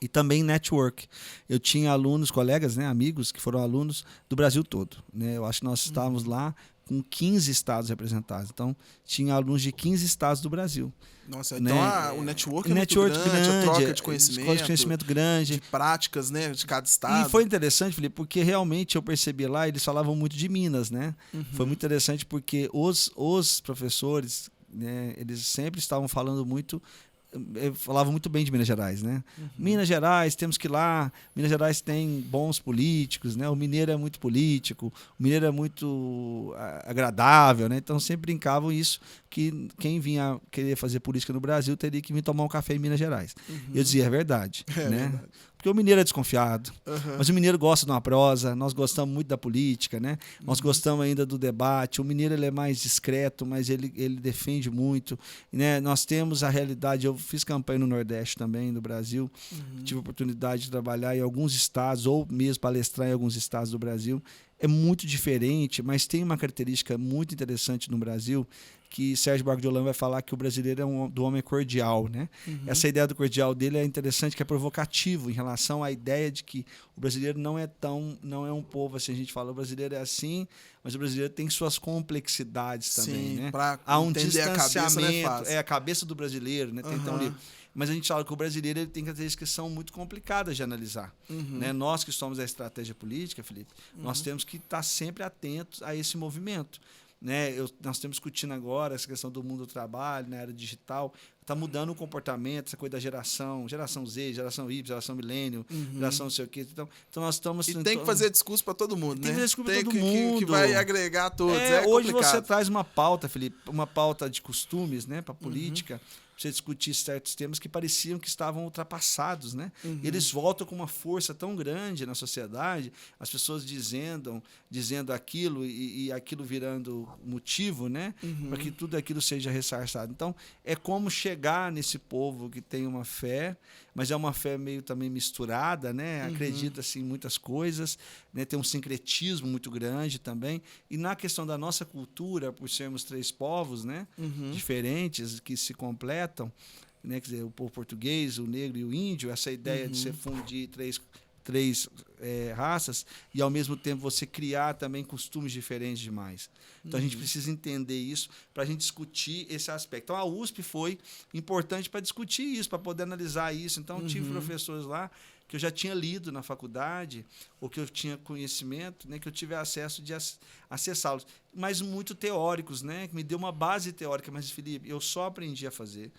e também network. Eu tinha alunos, colegas, né, amigos que foram alunos do Brasil todo, né? Eu acho que nós estávamos lá com 15 estados representados. Então, tinha alunos de 15 estados do Brasil. Nossa, então o network é muito grande, a troca de conhecimento grande. De práticas, né, de cada estado. E foi interessante, Felipe, porque realmente eu percebi lá, eles falavam muito de Minas, né? Foi muito interessante porque os professores, né, eles sempre estavam falando muito, falavam muito bem de Minas Gerais, né? Minas Gerais, temos que ir lá. Minas Gerais tem bons políticos, né? O mineiro é muito político, o mineiro é muito agradável, né? Então sempre brincavam isso, que quem vinha querer fazer política no Brasil teria que vir tomar um café em Minas Gerais. Eu dizia, é verdade, né? Verdade. Porque o mineiro é desconfiado, mas o mineiro gosta de uma prosa, nós gostamos muito da política, né? Nós gostamos ainda do debate. O mineiro ele é mais discreto, mas ele defende muito, né? Nós temos a realidade, eu fiz campanha no Nordeste também, no Brasil, tive a oportunidade de trabalhar em alguns estados, ou mesmo palestrar em alguns estados do Brasil. É muito diferente, mas tem uma característica muito interessante no Brasil, que Sérgio Buarque de Holanda vai falar que o brasileiro é do homem cordial, né? Essa ideia do cordial dele é interessante, que é provocativo em relação à ideia de que o brasileiro não é um povo assim, a gente fala, o brasileiro é assim, mas o brasileiro tem suas complexidades também, né? Há um distanciamento, a cabeça do brasileiro, né? Tem um livro. Mas a gente fala que o brasileiro ele tem características que são muito complicadas de analisar. Né? Nós que somos da estratégia política, Felipe, nós temos que estar sempre atentos a esse movimento. Né? Nós estamos discutindo agora essa questão do mundo do trabalho, na era digital. tá mudando o comportamento, essa coisa da geração Z, geração Y, geração milênio, geração não sei o quê. Então nós estamos... E tem que fazer discurso para todo mundo, né? Tem que fazer discurso para todo mundo. Que vai agregar a todos. Hoje você traz uma pauta, Felipe, uma pauta de costumes, né, para política, para você discutir certos temas que pareciam que estavam ultrapassados, né? Eles voltam com uma força tão grande na sociedade, as pessoas dizendo aquilo e aquilo virando motivo, né? Para que tudo aquilo seja ressarçado. Então, é como chegar nesse povo que tem uma fé, mas é uma fé meio também misturada, né? Acredita assim, em muitas coisas, né? Tem um sincretismo muito grande também. E na questão da nossa cultura, por sermos 3 povos, né? Diferentes, que se completam, né? Quer dizer, o povo português, o negro e o índio, essa ideia de você fundir três raças e, ao mesmo tempo, você criar também costumes diferentes demais. Então, a gente precisa entender isso para a gente discutir esse aspecto. Então, a USP foi importante para discutir isso, para poder analisar isso. Então, tive professores lá que eu já tinha lido na faculdade, ou que eu tinha conhecimento, né, que eu tive acesso de acessá-los, mas muito teóricos, né, que me deu uma base teórica. Mas, Felipe, eu só aprendi a fazer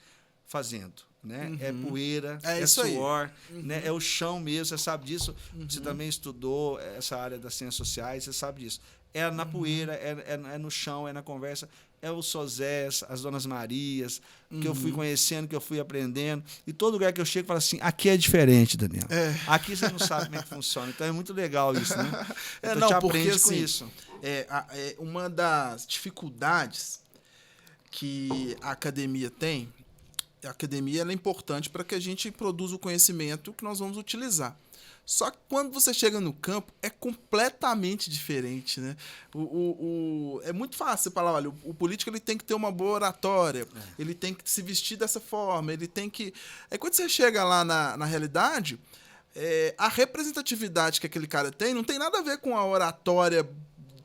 fazendo. Né? É poeira, é suor, né? É o chão mesmo, você sabe disso. Você também estudou essa área das ciências sociais, você sabe disso. É na poeira, é no chão, é na conversa, é o Sozés, as Donas Marias, que eu fui conhecendo, que eu fui aprendendo. E todo lugar que eu chego, eu falo assim, aqui é diferente, Daniel. Aqui você não sabe como é que funciona. Então é muito legal isso, né? Então, não, porque assim, com isso. Uma das dificuldades que a academia tem, a academia ela é importante para que a gente produza o conhecimento que nós vamos utilizar. Só que quando você chega no campo, é completamente diferente, né? É muito fácil você falar, olha, o político ele tem que ter uma boa oratória, ele tem que se vestir dessa forma, ele tem que... Aí quando você chega lá na realidade, a representatividade que aquele cara tem não tem nada a ver com a oratória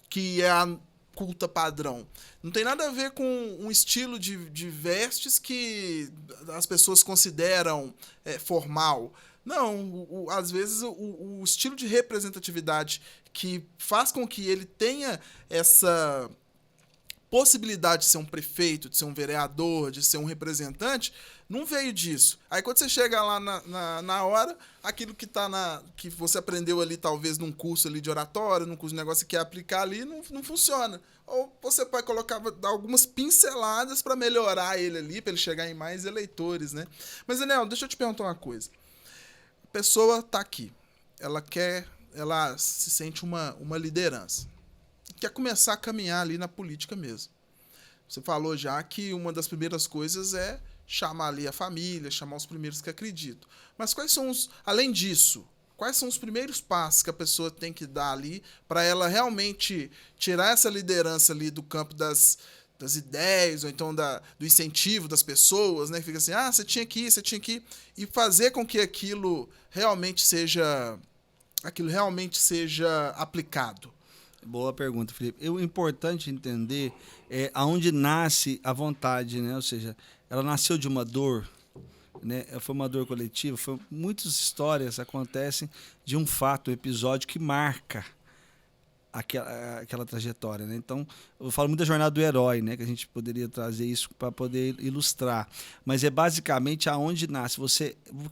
que é a culta padrão. Não tem nada a ver com um estilo de vestes que as pessoas consideram formal. Não, às vezes o estilo de representatividade que faz com que ele tenha essa possibilidade de ser um prefeito, de ser um vereador, de ser um representante, não veio disso. Aí quando você chega lá na hora, aquilo que você aprendeu ali, talvez num curso ali de oratória, num curso de negócio que quer aplicar ali, não funciona. Ou você pode dar algumas pinceladas para melhorar ele ali, para ele chegar em mais eleitores, né? Mas, Daniel, deixa eu te perguntar uma coisa. A pessoa está aqui, ela se sente uma liderança, quer começar a caminhar ali na política mesmo. Você falou já que uma das primeiras coisas é chamar ali a família, chamar os primeiros que acreditam. Mas além disso, quais são os primeiros passos que a pessoa tem que dar ali para ela realmente tirar essa liderança ali do campo das ideias, ou então do incentivo das pessoas, né? Que fica assim, você tinha que ir, e fazer com que aquilo realmente seja aplicado. Boa pergunta, Felipe. O importante entender é aonde nasce a vontade, né? Ou seja, ela nasceu de uma dor, né? Foi uma dor coletiva. Muitas histórias acontecem de um fato, um episódio que marca aquela trajetória, né? Então, eu falo muito da jornada do herói, né? Que a gente poderia trazer isso para poder ilustrar. Mas é basicamente aonde nasce.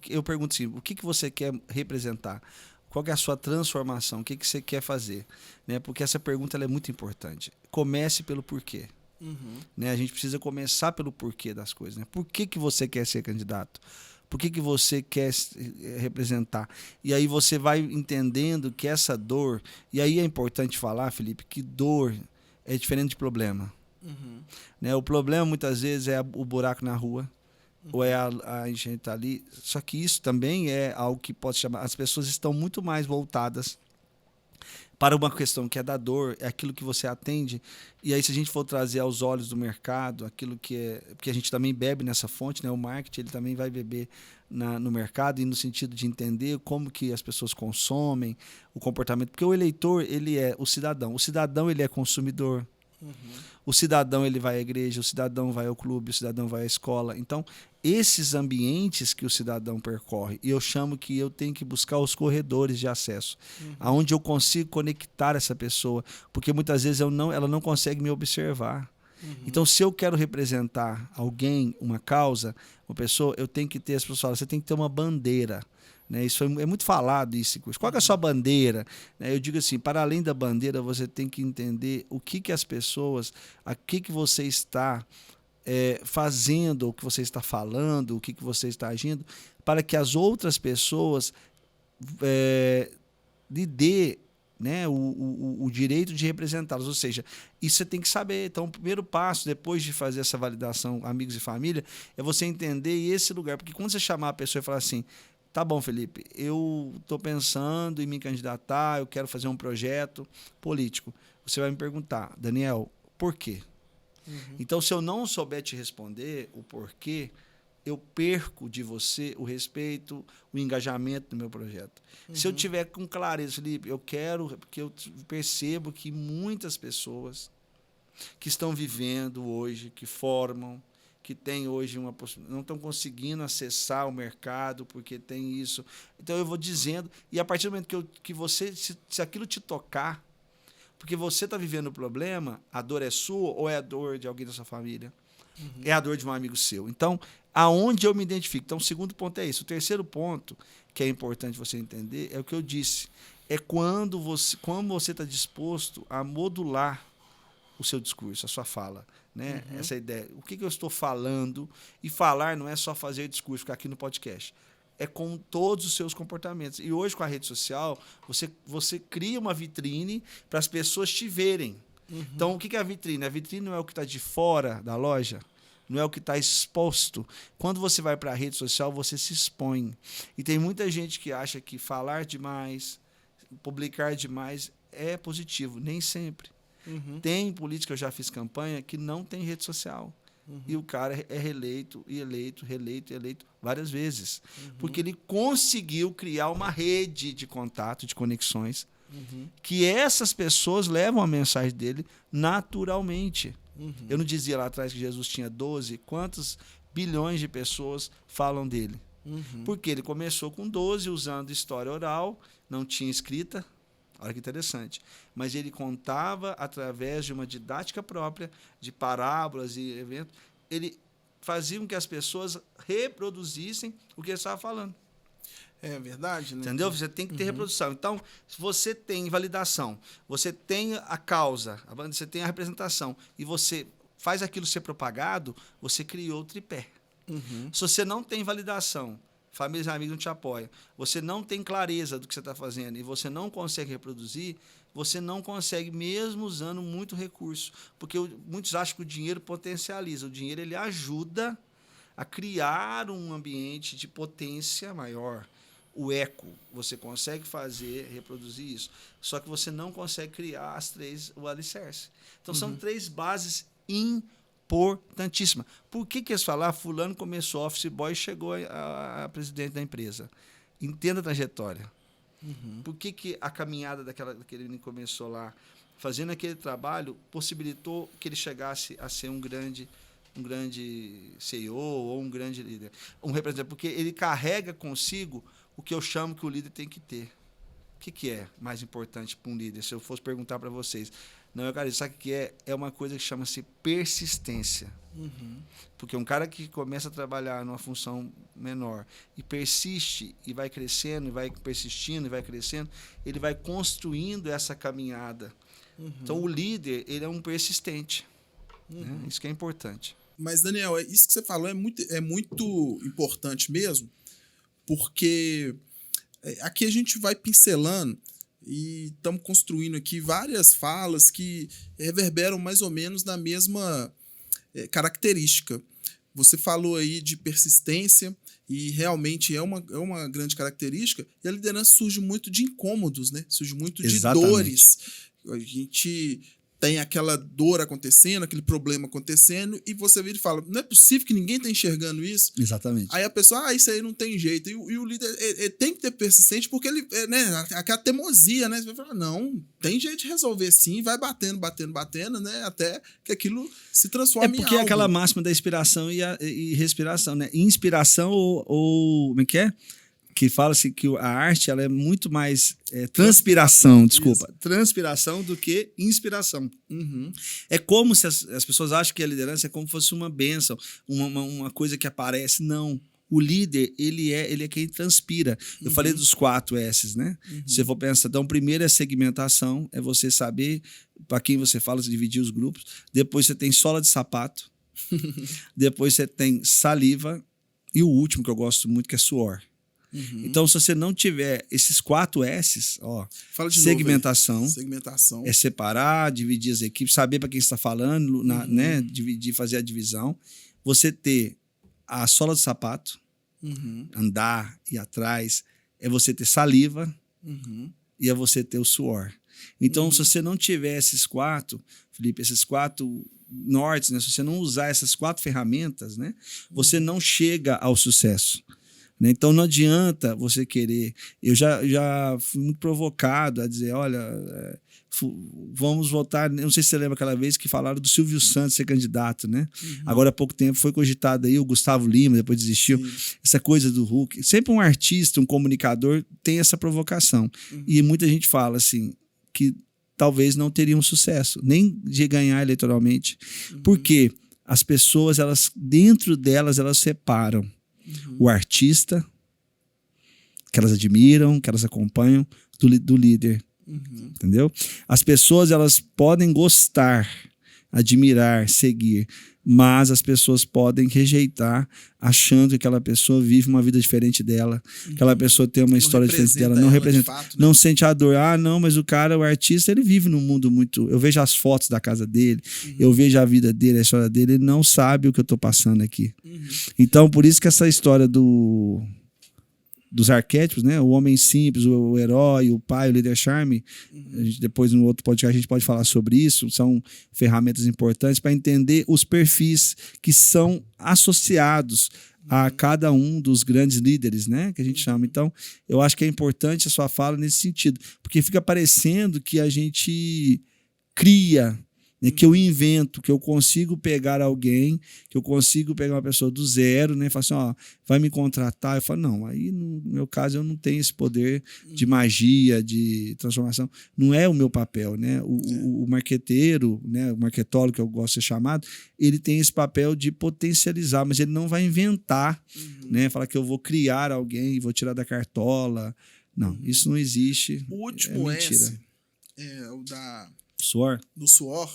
Eu pergunto assim, o que você quer representar? Qual que é a sua transformação? O que você quer fazer? Né? Porque essa pergunta ela é muito importante. Comece pelo porquê. Né? A gente precisa começar pelo porquê das coisas. Né? Por que você quer ser candidato? Por que você quer representar? E aí você vai entendendo que essa dor... E aí é importante falar, Felipe, que dor é diferente de problema. Né? O problema, muitas vezes, é o buraco na rua. Ou é a enchente ali. Só que isso também é algo que pode chamar... As pessoas estão muito mais voltadas para uma questão que é da dor, é aquilo que você atende. E aí, se a gente for trazer aos olhos do mercado, aquilo que é... Porque a gente também bebe nessa fonte, né? O marketing ele também vai beber no mercado, e no sentido de entender como que as pessoas consomem, o comportamento. Porque o eleitor, ele é o cidadão. O cidadão, ele é consumidor. O cidadão ele vai à igreja, o cidadão vai ao clube, o cidadão vai à escola. Então, esses ambientes que o cidadão percorre, e eu chamo que eu tenho que buscar os corredores de acesso, aonde eu consigo conectar essa pessoa, porque muitas vezes ela não consegue me observar. Então, se eu quero representar alguém, uma causa, uma pessoa, eu tenho que ter, as pessoas falam, você tem que ter uma bandeira. Né? Isso é muito falado, isso. Qual que é a sua bandeira? Eu digo assim, para além da bandeira, você tem que entender o que as pessoas, a que você está fazendo, o que você está falando, o que você está agindo, para que as outras pessoas lhe dê, né, o direito de representá-los. Ou seja, isso você tem que saber. Então, o primeiro passo, depois de fazer essa validação, amigos e família, é você entender esse lugar. Porque quando você chamar a pessoa e falar assim, tá bom, Felipe, eu estou pensando em me candidatar, eu quero fazer um projeto político. Você vai me perguntar, Daniel, por quê? Então, se eu não souber te responder o porquê, eu perco de você o respeito, o engajamento no meu projeto. Se eu tiver com clareza, Felipe, eu quero, porque eu percebo que muitas pessoas que estão vivendo hoje, que formam, que têm hoje não estão conseguindo acessar o mercado porque tem isso. Então eu vou dizendo, e a partir do momento que você, se aquilo te tocar, porque você está vivendo o problema, a dor é sua ou é a dor de alguém da sua família? É a dor de um amigo seu. Então, aonde eu me identifico? Então, o segundo ponto é isso. O terceiro ponto, que é importante você entender, é o que eu disse. É como você está disposto a modular o seu discurso, a sua fala. Né? Essa ideia. O que eu estou falando? E falar não é só fazer discurso, ficar aqui no podcast. É com todos os seus comportamentos. E hoje, com a rede social, você cria uma vitrine para as pessoas te verem. Então, o que é a vitrine? A vitrine não é o que está de fora da loja, não é o que está exposto. Quando você vai para a rede social, você se expõe. E tem muita gente que acha que falar demais, publicar demais é positivo. Nem sempre. Tem política, eu já fiz campanha, que não tem rede social. E o cara é reeleito, e eleito, reeleito, eleito várias vezes. Porque ele conseguiu criar uma rede de contato, de conexões, que essas pessoas levam a mensagem dele naturalmente. Eu não dizia lá atrás que Jesus tinha 12, quantos bilhões de pessoas falam dele? Porque ele começou com 12, usando história oral, não tinha escrita. Olha que interessante. Mas ele contava através de uma didática própria, de parábolas e eventos. Ele fazia com que as pessoas reproduzissem o que ele estava falando. É verdade, né? Entendeu? Você tem que ter reprodução. Então, se você tem validação, você tem a causa, você tem a representação, e você faz aquilo ser propagado, você criou o tripé. Se você não tem validação, família e amigos não te apoiam, você não tem clareza do que você está fazendo e você não consegue reproduzir, você não consegue, mesmo usando muito recurso. Porque muitos acham que o dinheiro potencializa. O dinheiro ele ajuda a criar um ambiente de potência maior. O eco, você consegue fazer, reproduzir isso. Só que você não consegue criar o alicerce. Então, são 3 bases importantíssimas. Por que eles falaram? Fulano começou office boy e chegou a presidente da empresa. Entenda a trajetória. Por que a caminhada daquele menino começou lá, fazendo aquele trabalho, possibilitou que ele chegasse a ser um grande CEO ou um grande líder, um representante, porque ele carrega consigo o que eu chamo que o líder tem que ter. O que é mais importante para um líder? Se eu fosse perguntar para vocês, não, eu quero sabe o que é? É uma coisa que chama-se persistência. Porque um cara que começa a trabalhar numa função menor e persiste e vai crescendo, e vai persistindo e vai crescendo, ele vai construindo essa caminhada. Então, o líder, ele é um persistente. Né? Isso que é importante. Mas, Daniel, isso que você falou é muito importante mesmo, porque aqui a gente vai pincelando e estamos construindo aqui várias falas que reverberam mais ou menos na mesma característica. Você falou aí de persistência e realmente é uma grande característica, e a liderança surge muito de incômodos, né? Surge muito de dores. A gente tem aquela dor acontecendo, aquele problema acontecendo, e você vira e fala, não é possível que ninguém está enxergando isso. Exatamente. Aí a pessoa, isso aí não tem jeito. E o líder ele tem que ter persistente, porque ele, né, aquela teimosia, né? Você vai falar, não, tem jeito de resolver sim, vai batendo, né? Até que aquilo se transforme em algo. É porque é aquela máxima da inspiração e respiração, né? Inspiração ou como é que é? que fala-se que a arte ela é muito mais transpiração, desculpa, Isso. transpiração do que inspiração. Uhum. É como se as pessoas acham que a liderança é como se fosse uma bênção, uma coisa que aparece. Não. O líder, ele é quem transpira. Eu falei dos 4 S's, né? Se você for pensar, então, primeiro é segmentação, é você saber para quem você fala, você dividir os grupos. Depois você tem sola de sapato. Depois você tem saliva. E o último que eu gosto muito, que é suor. Então, se você não tiver esses 4 S's, ó, Fala de segmentação, novo aí. Segmentação. é separar, dividir as equipes, saber para quem você está falando, né? Dividir, fazer a divisão. Você ter a sola de sapato, andar, ir atrás, é você ter saliva e é você ter o suor. Então, se você não tiver esses 4, Felipe, esses 4 nortes, né? Se você não usar essas 4 ferramentas, né? Você não chega ao sucesso. Né? Então, não adianta você querer... Eu já fui muito provocado a dizer, olha, vamos votar... Não sei se você lembra aquela vez que falaram do Silvio Santos ser candidato, né? Agora, há pouco tempo, foi cogitado aí o Gustavo Lima, depois desistiu. Essa coisa do Hulk. Sempre um artista, um comunicador, tem essa provocação. E muita gente fala assim, que talvez não teriam sucesso, nem de ganhar eleitoralmente. Porque as pessoas, dentro delas, elas separam o artista, que elas admiram, que elas acompanham, do líder. Entendeu? As pessoas, elas podem gostar, admirar, seguir, mas as pessoas podem rejeitar, achando que aquela pessoa vive uma vida diferente dela, aquela pessoa tem uma história diferente dela, não representa, fato, né? não sente a dor. Ah, não, mas o cara, o artista, ele vive num mundo muito... Eu vejo as fotos da casa dele, eu vejo a vida dele, a história dele, ele não sabe o que eu tô passando aqui. Então, por isso que essa história dos arquétipos, né? O homem simples, o herói, o pai, o líder charme. Depois, no outro podcast, a gente pode falar sobre isso. São ferramentas importantes para entender os perfis que são associados a cada um dos grandes líderes, né? Que a gente chama. Então, eu acho que é importante a sua fala nesse sentido, porque fica parecendo que a gente cria, né, que eu invento, que eu consigo pegar alguém, que eu consigo pegar uma pessoa do zero, né, falar assim, ó, vai me contratar. Eu falo, não, aí no meu caso eu não tenho esse poder de magia, de transformação. Não é o meu papel, né? O marqueteiro, né, o marketólogo, que eu gosto de ser chamado, ele tem esse papel de potencializar, mas ele não vai inventar, né, falar que eu vou criar alguém, vou tirar da cartola. Não, isso não existe. O último mentira. S é o Suor? do suor.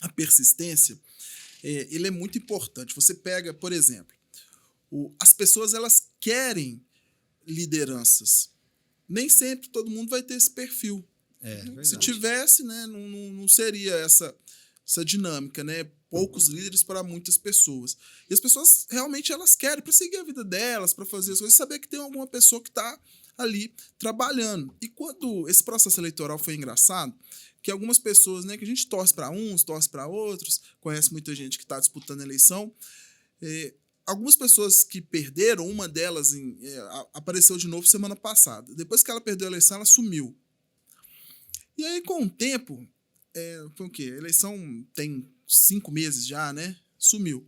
A persistência, ele é muito importante. Você pega, por exemplo, as pessoas, elas querem lideranças. Nem sempre todo mundo vai ter esse perfil. Se tivesse, né, não seria essa dinâmica, né? Poucos líderes para muitas pessoas. E as pessoas realmente elas querem para seguir a vida delas, para fazer as coisas, saber que tem alguma pessoa que está ali trabalhando. E quando esse processo eleitoral foi engraçado, que algumas pessoas, né, que a gente torce para uns, torce para outros, conhece muita gente que está disputando a eleição, algumas pessoas que perderam, uma delas apareceu de novo semana passada. Depois que ela perdeu a eleição, ela sumiu. E aí, com o tempo, foi o quê? A eleição tem 5 meses já, né? Sumiu.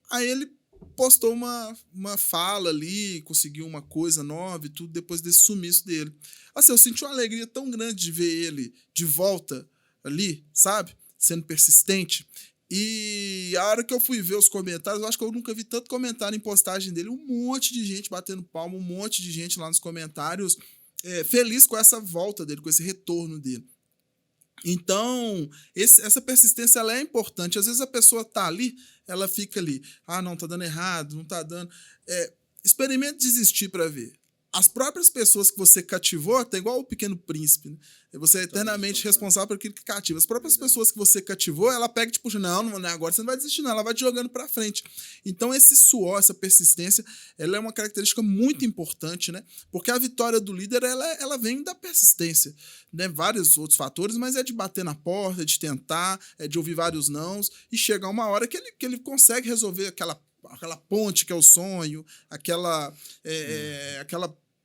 Aí ele postou uma fala ali, conseguiu uma coisa nova e tudo, depois desse sumiço dele. Assim, eu senti uma alegria tão grande de ver ele de volta ali, sabe? Sendo persistente. E a hora que eu fui ver os comentários, eu acho que eu nunca vi tanto comentário em postagem dele. Um monte de gente batendo palma, um monte de gente lá nos comentários feliz com essa volta dele, com esse retorno dele. Então, essa persistência ela é importante. Às vezes a pessoa tá ali, ela fica ali. Ah, não, tá dando errado, não tá dando... experimente desistir para ver. As próprias pessoas que você cativou, tá igual o Pequeno Príncipe, né? Você é eternamente responsável por aquilo que cativa. As próprias pessoas que você cativou, ela pega e te puxa, não, agora você não vai desistir, não. Ela vai te jogando para frente. Então, esse suor, essa persistência, ela é uma característica muito importante, né? Porque a vitória do líder, ela vem da persistência, né? Vários outros fatores, mas é de bater na porta, de tentar, de ouvir vários nãos e chegar uma hora que ele consegue resolver aquela ponte que é o sonho, aquela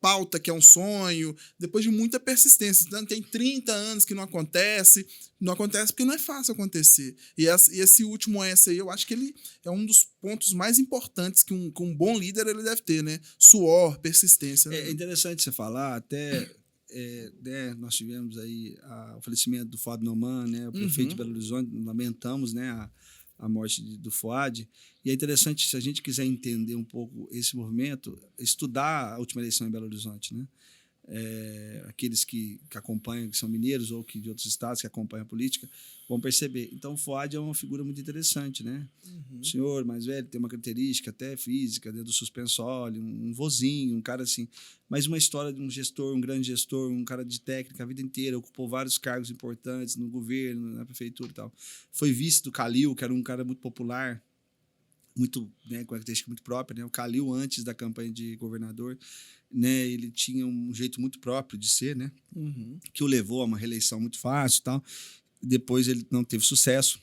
pauta que é um sonho, depois de muita persistência. Então, tem 30 anos que não acontece porque não é fácil acontecer. E esse último S aí, eu acho que ele é um dos pontos mais importantes que um bom líder ele deve ter, né? Suor, persistência. Né? É interessante você falar, até né, nós tivemos aí o falecimento do Fuad Noman, né, o prefeito de Belo Horizonte, lamentamos, né, a morte do Fuad. E é interessante, se a gente quiser entender um pouco esse movimento, estudar a última eleição em Belo Horizonte, né? Aqueles que acompanham, que são mineiros ou que de outros estados que acompanham a política, vão perceber. Então, o Fuad é uma figura muito interessante, né? O senhor mais velho tem uma característica até física, do suspensório, um vozinho, um cara assim, mas uma história de um gestor, um grande gestor, um cara de técnica a vida inteira, ocupou vários cargos importantes no governo, na prefeitura e tal. Foi vice do Calil, que era um cara muito popular, muito, né, com característica muito própria, né? O Calil, antes da campanha de governador, né, ele tinha um jeito muito próprio de ser, né? Que o levou a uma reeleição muito fácil e tal. Depois ele não teve sucesso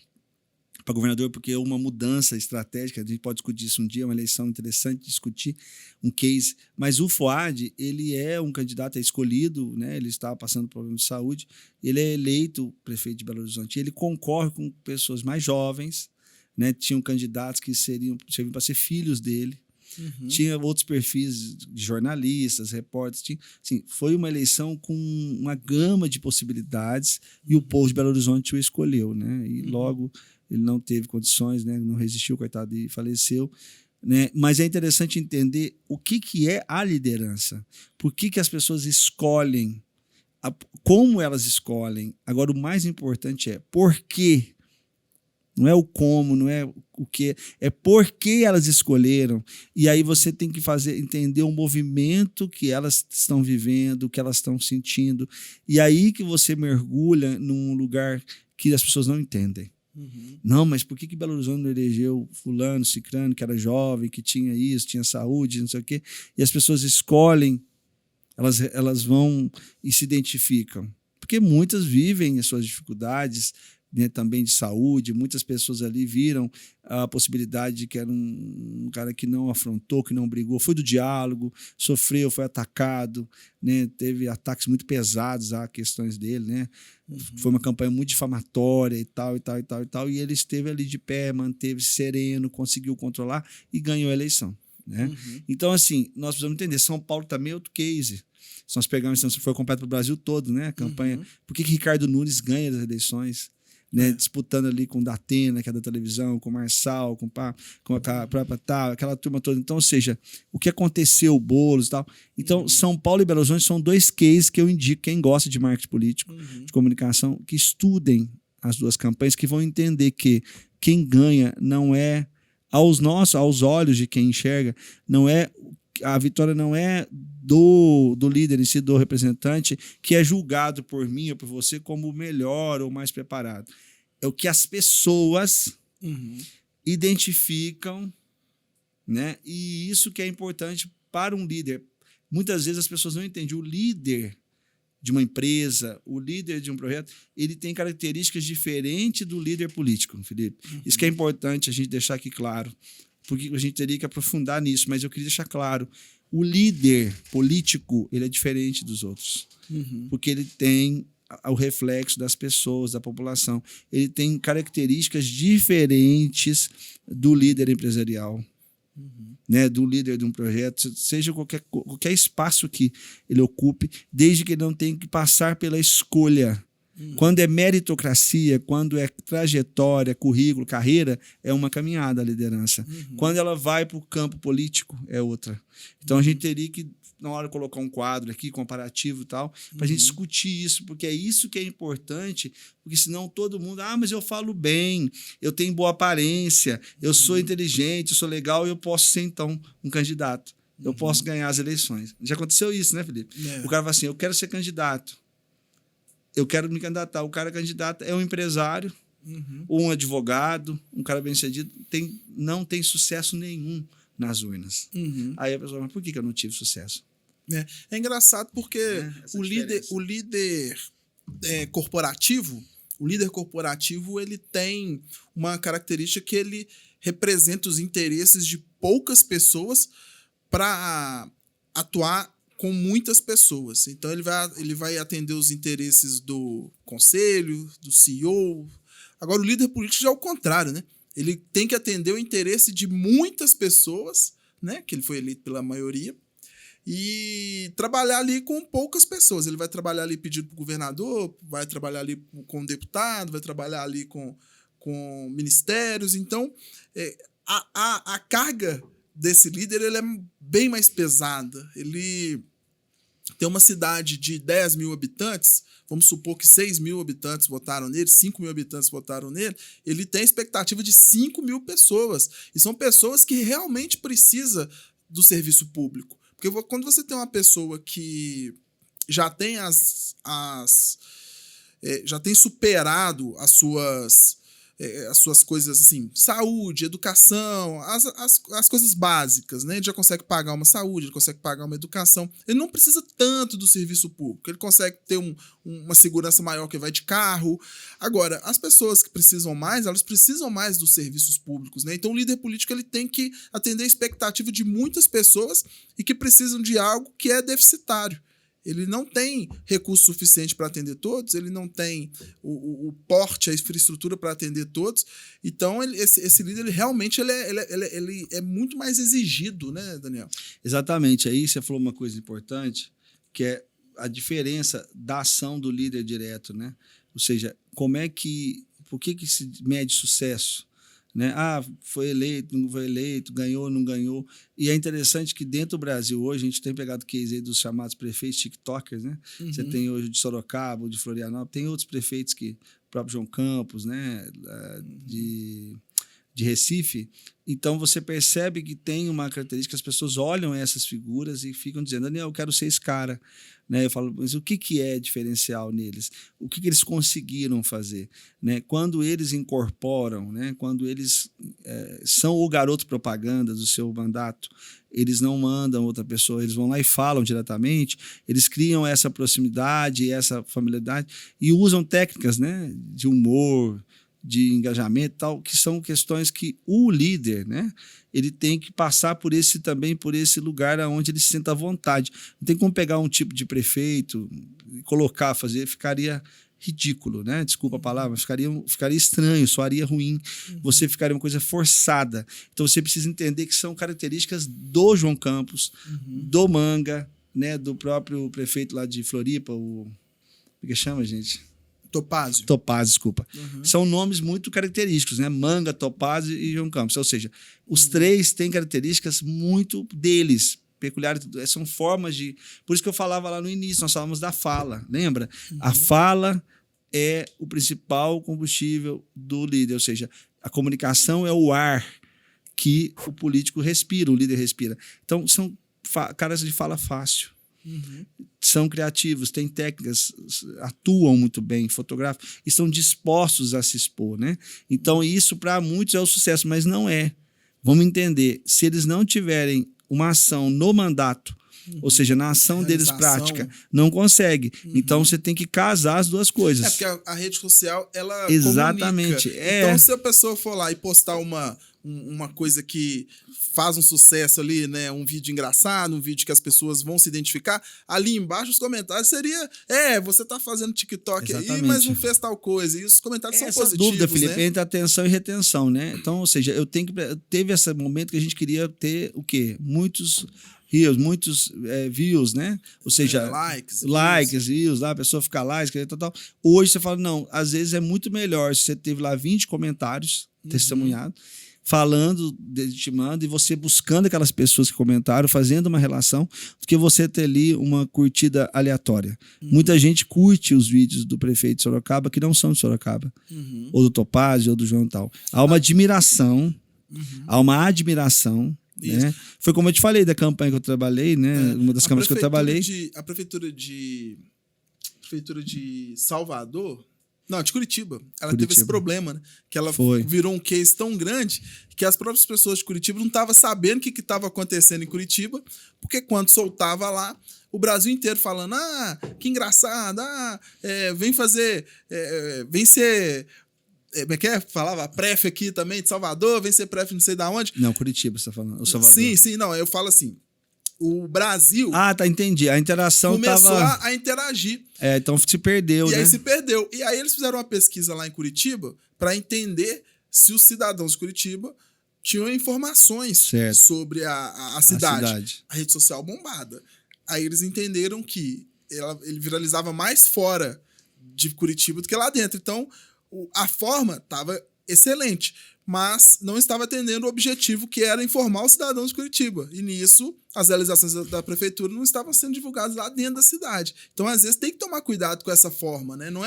para governador porque houve uma mudança estratégica. A gente pode discutir isso um dia, é uma eleição interessante de discutir, um case. Mas o Fuad, ele é um candidato escolhido, né? Ele estava passando por problema de saúde, ele é eleito prefeito de Belo Horizonte. Ele concorre com pessoas mais jovens, né? Tinham candidatos que serviam para ser filhos dele. Tinha outros perfis de jornalistas, repórteres. Assim, foi uma eleição com uma gama de possibilidades e o povo de Belo Horizonte o escolheu. Né? E logo ele não teve condições, né? Não resistiu, coitado, e faleceu. Né? Mas é interessante entender o que é a liderança. Por que as pessoas escolhem, como elas escolhem. Agora, o mais importante é por quê. Não é o como, não é o que, é por que elas escolheram. E aí você tem que entender o movimento que elas estão vivendo, o que elas estão sentindo. E aí que você mergulha num lugar que as pessoas não entendem. Não, mas por que Belo Horizonte não elegeu fulano, cicrano, que era jovem, que tinha isso, tinha saúde, não sei o quê. E as pessoas escolhem, elas vão e se identificam. Porque muitas vivem as suas dificuldades, né, também de saúde. Muitas pessoas ali viram a possibilidade de que era um cara que não afrontou, que não brigou, foi do diálogo, sofreu, foi atacado, né, teve ataques muito pesados a questões dele, né? Foi uma campanha muito difamatória e tal, e ele esteve ali de pé, manteve-se sereno, conseguiu controlar e ganhou a eleição. Né? Então, assim, nós precisamos entender, São Paulo também é outro case. Se nós pegarmos, foi completo para o Brasil todo, né? A campanha. Por que Ricardo Nunes ganha as eleições? Né, disputando ali com o Datena, que é da televisão, com o Marçal, com a própria tal, aquela turma toda. Então, ou seja, o que aconteceu, Boulos e tal. Então, São Paulo e Belo Horizonte são dois cases que eu indico, quem gosta de marketing político, de comunicação, que estudem as duas campanhas, que vão entender que quem ganha não é, aos olhos de quem enxerga, não é, a vitória não é do líder em si, do representante, que é julgado por mim ou por você como o melhor ou mais preparado. É o que as pessoas identificam, né? E isso que é importante para um líder. Muitas vezes as pessoas não entendem. O líder de uma empresa, o líder de um projeto, ele tem características diferentes do líder político, Felipe. Isso que é importante a gente deixar aqui claro, porque a gente teria que aprofundar nisso, mas eu queria deixar claro. O líder político, ele é diferente dos outros, porque ele tem o reflexo das pessoas, da população. Ele tem características diferentes do líder empresarial, né, do líder de um projeto, seja qualquer espaço que ele ocupe, desde que ele não tenha que passar pela escolha. Quando é meritocracia, quando é trajetória, currículo, carreira, é uma caminhada a liderança. Quando ela vai para o campo político, é outra. Então a gente teria que, na hora, colocar um quadro aqui, comparativo e tal, para a gente discutir isso, porque é isso que é importante, porque senão todo mundo, mas eu falo bem, eu tenho boa aparência, eu sou inteligente, eu sou legal, eu posso ser, então, um candidato. Eu posso ganhar as eleições. Já aconteceu isso, né, Felipe? O cara fala assim, eu quero ser candidato. Eu quero me candidatar. O cara candidato é um empresário, ou um advogado, um cara bem-sucedido, não tem sucesso nenhum nas urnas. Aí a pessoa fala, mas por que eu não tive sucesso? É engraçado porque o líder corporativo, ele tem uma característica que ele representa os interesses de poucas pessoas para atuar com muitas pessoas. Então, ele vai atender os interesses do conselho, do CEO. Agora, o líder político já é o contrário, né? Ele tem que atender o interesse de muitas pessoas, né? Que ele foi eleito pela maioria, e trabalhar ali com poucas pessoas. Ele vai trabalhar ali pedindo para o governador, vai trabalhar ali com o deputado, vai trabalhar ali com ministérios. Então, a carga desse líder ele é bem mais pesada. Ele tem uma cidade de 10 mil habitantes, vamos supor que 6 mil habitantes votaram nele, 5 mil habitantes votaram nele, ele tem a expectativa de 5 mil pessoas. E são pessoas que realmente precisam do serviço público. Porque quando você tem uma pessoa que já tem já tem superado as suas coisas assim, saúde, educação, as coisas básicas, né? Ele já consegue pagar uma saúde, ele consegue pagar uma educação. Ele não precisa tanto do serviço público, ele consegue ter uma segurança maior que vai de carro. Agora, as pessoas que precisam mais, elas precisam mais dos serviços públicos, né? Então, o líder político ele tem que atender a expectativa de muitas pessoas e que precisam de algo que é deficitário. Ele não tem recurso suficiente para atender todos, ele não tem o porte, a infraestrutura para atender todos. Então, esse líder, ele realmente ele é muito mais exigido, né, Daniel? Exatamente. Aí você falou uma coisa importante, que é a diferença da ação do líder direto, né? Ou seja, por que se mede sucesso? Né? Foi eleito, não foi eleito, ganhou, não ganhou. E é interessante que dentro do Brasil hoje, a gente tem pegado case aí dos chamados prefeitos tiktokers, né? Uhum. Você tem hoje de Sorocaba, de Florianópolis, tem outros prefeitos o próprio João Campos, né? De Recife. Então, você percebe que tem uma característica, as pessoas olham essas figuras e ficam dizendo, Daniel, eu quero ser esse cara. Né? Eu falo, mas o que é diferencial neles? O que eles conseguiram fazer? Né? Quando eles incorporam, né? Quando eles são o garoto propaganda do seu mandato, eles não mandam outra pessoa, eles vão lá e falam diretamente, eles criam essa proximidade, essa familiaridade e usam técnicas, né? De humor, de engajamento, tal, que são questões que o líder, né, ele tem que passar por esse lugar onde ele se senta à vontade. Não tem como pegar um tipo de prefeito e colocar, ficaria ridículo, né? Desculpa a palavra, ficaria estranho, soaria ruim. Você ficaria uma coisa forçada. Então você precisa entender que são características do João Campos, do Manga, né, do próprio prefeito lá de Floripa, o que chama, gente? Topázio, desculpa. São nomes muito característicos, né? Manga, Topázio e João Campos. Ou seja, os três têm características muito deles, peculiares, são formas de... Por isso que eu falava lá no início, nós falávamos da fala, lembra? A fala é o principal combustível do líder, ou seja, a comunicação é o ar que o político respira, o líder respira. Então, são caras de fala fácil. São criativos, têm técnicas, atuam muito bem, fotografam, estão dispostos a se expor, né? Então, isso para muitos é o sucesso, mas não é. Vamos entender, se eles não tiverem uma ação no mandato, ou seja, na ação deles prática, não consegue. Então, você tem que casar as duas coisas. Porque a rede social, ela exatamente. Então, se a pessoa for lá e postar uma coisa que faz um sucesso ali, né? Um vídeo engraçado, um vídeo que as pessoas vão se identificar, ali embaixo os comentários seria você tá fazendo TikTok aí, mas não fez tal coisa. E os comentários são positivos, dúvida, Felipe, né? entre atenção e retenção, né? Então, ou seja, teve esse momento que a gente queria ter o quê? Muitos views, né? Ou seja, likes, views, lá, a pessoa fica lá, escreve tal. Hoje você fala, não, às vezes é muito melhor se você teve lá 20 comentários testemunhados, falando, legitimando, e você buscando aquelas pessoas que comentaram, fazendo uma relação, do que você ter ali uma curtida aleatória. Muita gente curte os vídeos do prefeito de Sorocaba que não são de Sorocaba, ou do Topázio, ou do João tal. Há uma admiração, né? Foi como eu te falei da campanha que eu trabalhei, né? Uma das câmaras que eu trabalhei. A prefeitura de Salvador... Não, de Curitiba. Ela teve esse problema, né? Que ela virou um case tão grande que as próprias pessoas de Curitiba não estavam sabendo o que estava acontecendo em Curitiba, porque quando soltava lá, o Brasil inteiro falando, que engraçado, vem ser... Como é que é? Falava pref aqui também de Salvador, vem ser pref não sei de onde. Não, Curitiba você está falando. O Salvador. Sim, não, eu falo assim, o Brasil tá, entendi. A interação começou a interagir. Então se perdeu, né? E aí se perdeu. E aí eles fizeram uma pesquisa lá em Curitiba para entender se os cidadãos de Curitiba tinham informações sobre a cidade. A rede social bombada. Aí eles entenderam que ele viralizava mais fora de Curitiba do que lá dentro. Então, a forma estava excelente, mas não estava atendendo o objetivo, que era informar os cidadãos de Curitiba. E nisso, as realizações da prefeitura não estavam sendo divulgadas lá dentro da cidade. Então, às vezes, tem que tomar cuidado com essa forma, né? Não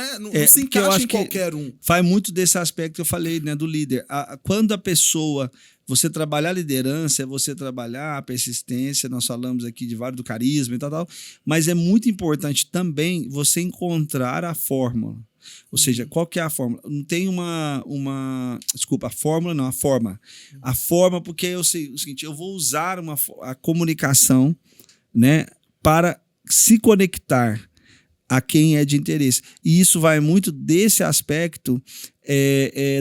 se encaixa em qualquer um. Faz muito desse aspecto que eu falei, né, do líder. Quando a pessoa... Você trabalhar a liderança, é você trabalhar a persistência, nós falamos aqui de vários do carisma e tal, mas é muito importante também você encontrar a fórmula. Ou seja, qual que é a fórmula? Não tem desculpa, a fórmula não, a forma. A forma, porque eu sei o seguinte, eu vou usar a comunicação, né, para se conectar a quem é de interesse. E isso vai muito desse aspecto